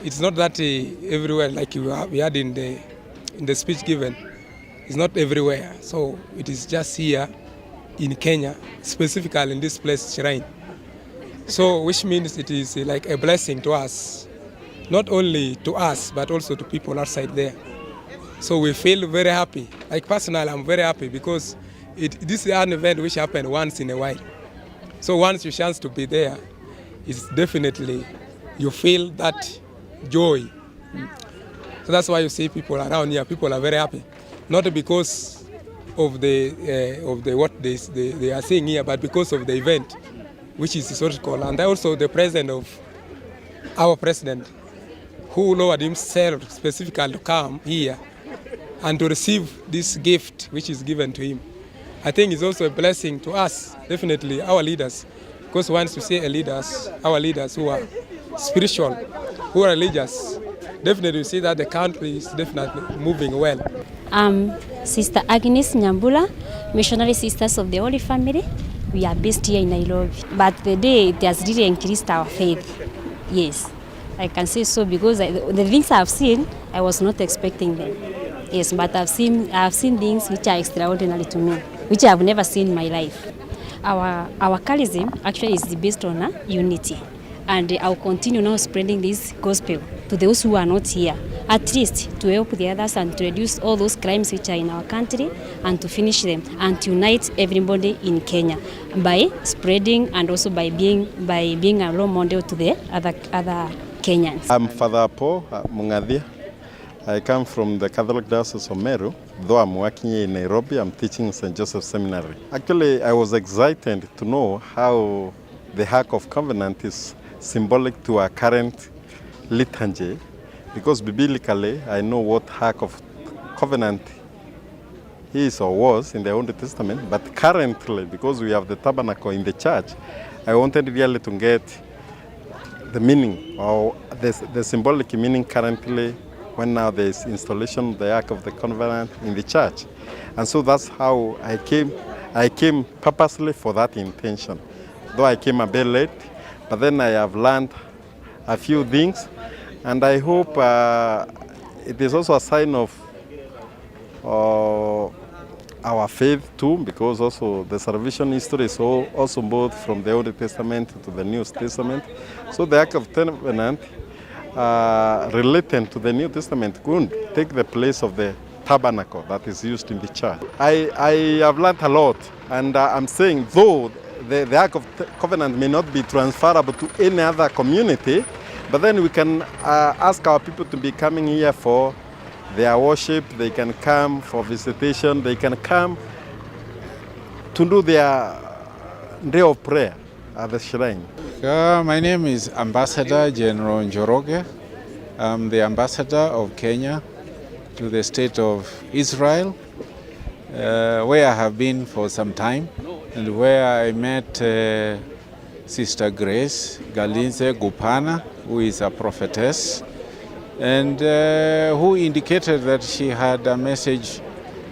It's not that everywhere like we had in the speech given. It's not everywhere. So it is just here in Kenya, specifically in this place, Shrine. So which means it is like a blessing to us, not only to us, but also to people outside there. So we feel very happy. Like personally, I'm very happy because this is an event which happens once in a while. So once you chance to be there, it's definitely, you feel that joy. So that's why you see people around here, people are very happy. Not because of the what they are saying here, but because of the event, which is historical. And also the presence of our president, who lowered himself specifically to come here and to receive this gift which is given to him. I think it's also a blessing to us, definitely our leaders, because once you see our leaders who are spiritual, who are religious, definitely you see that the country is definitely moving well. Sister Agnes Nyambula, Missionary Sisters of the Holy Family. We are based here in Nairobi, but the day it has really increased our faith. Yes, I can say so because the things I've seen, I was not expecting them. Yes, but I've seen things which are extraordinary to me, which I have never seen in my life. Our charism actually is based on unity, and I'll continue now spreading this gospel to those who are not here, at least to help the others and to reduce all those crimes which are in our country and to finish them and to unite everybody in Kenya by spreading and also by being a role model to the other Kenyans. I'm Father Paul Mungadia. I come from the Catholic Diocese of Meru. Though I'm working here in Nairobi, I'm teaching St. Joseph Seminary. Actually, I was excited to know how the Ark of Covenant is symbolic to our current liturgy, because biblically I know what Ark of Covenant is or was in the Old Testament, but currently, because we have the tabernacle in the church, I wanted really to get the meaning or the symbolic meaning currently when now there is installation of the Ark of the Covenant in the church. And so that's how I came purposely for that intention. Though I came a bit late, but then I have learned a few things, and I hope it is also a sign of our faith too, because also the salvation history is also both from the Old Testament to the New Testament. So the Ark of Covenant related to the New Testament could take the place of the tabernacle that is used in the church. I have learned a lot, and I'm saying though the Ark of Covenant may not be transferable to any other community, but then we can ask our people to be coming here for their worship. They can come for visitation. They can come to do their day of prayer at the shrine. My name is Ambassador General Njoroge. I'm the ambassador of Kenya to the state of Israel, where I have been for some time, and where I met Sister Grace Galinze Gupana, who is a prophetess, and who indicated that she had a message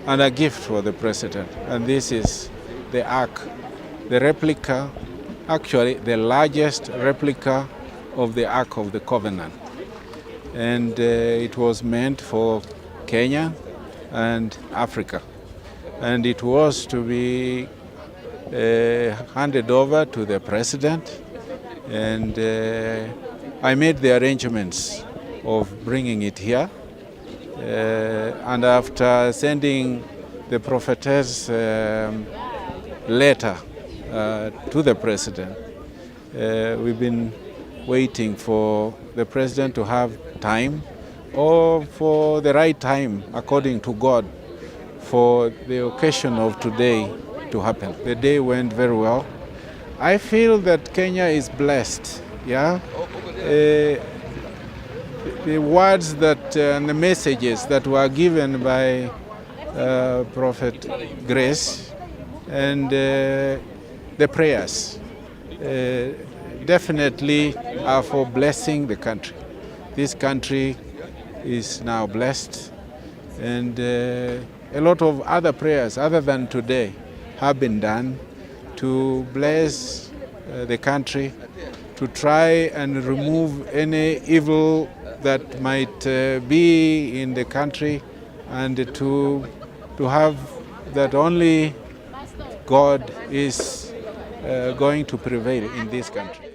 and a gift for the president. And this is the Ark, the replica, actually the largest replica of the Ark of the Covenant. And it was meant for Kenya and Africa. And it was to be handed over to the president. And I made the arrangements of bringing it here. And after sending the prophetess letter to the president, we've been waiting for the president to have time, or for the right time, according to God, for the occasion of today to happen. The day went very well. I feel that Kenya is blessed, yeah? The words that and the messages that were given by Prophet Grace and the prayers definitely are for blessing the country. This country is now blessed. And a lot of other prayers other than today have been done to bless the country, to try and remove any evil that might be in the country, and to have that only God is going to prevail in this country.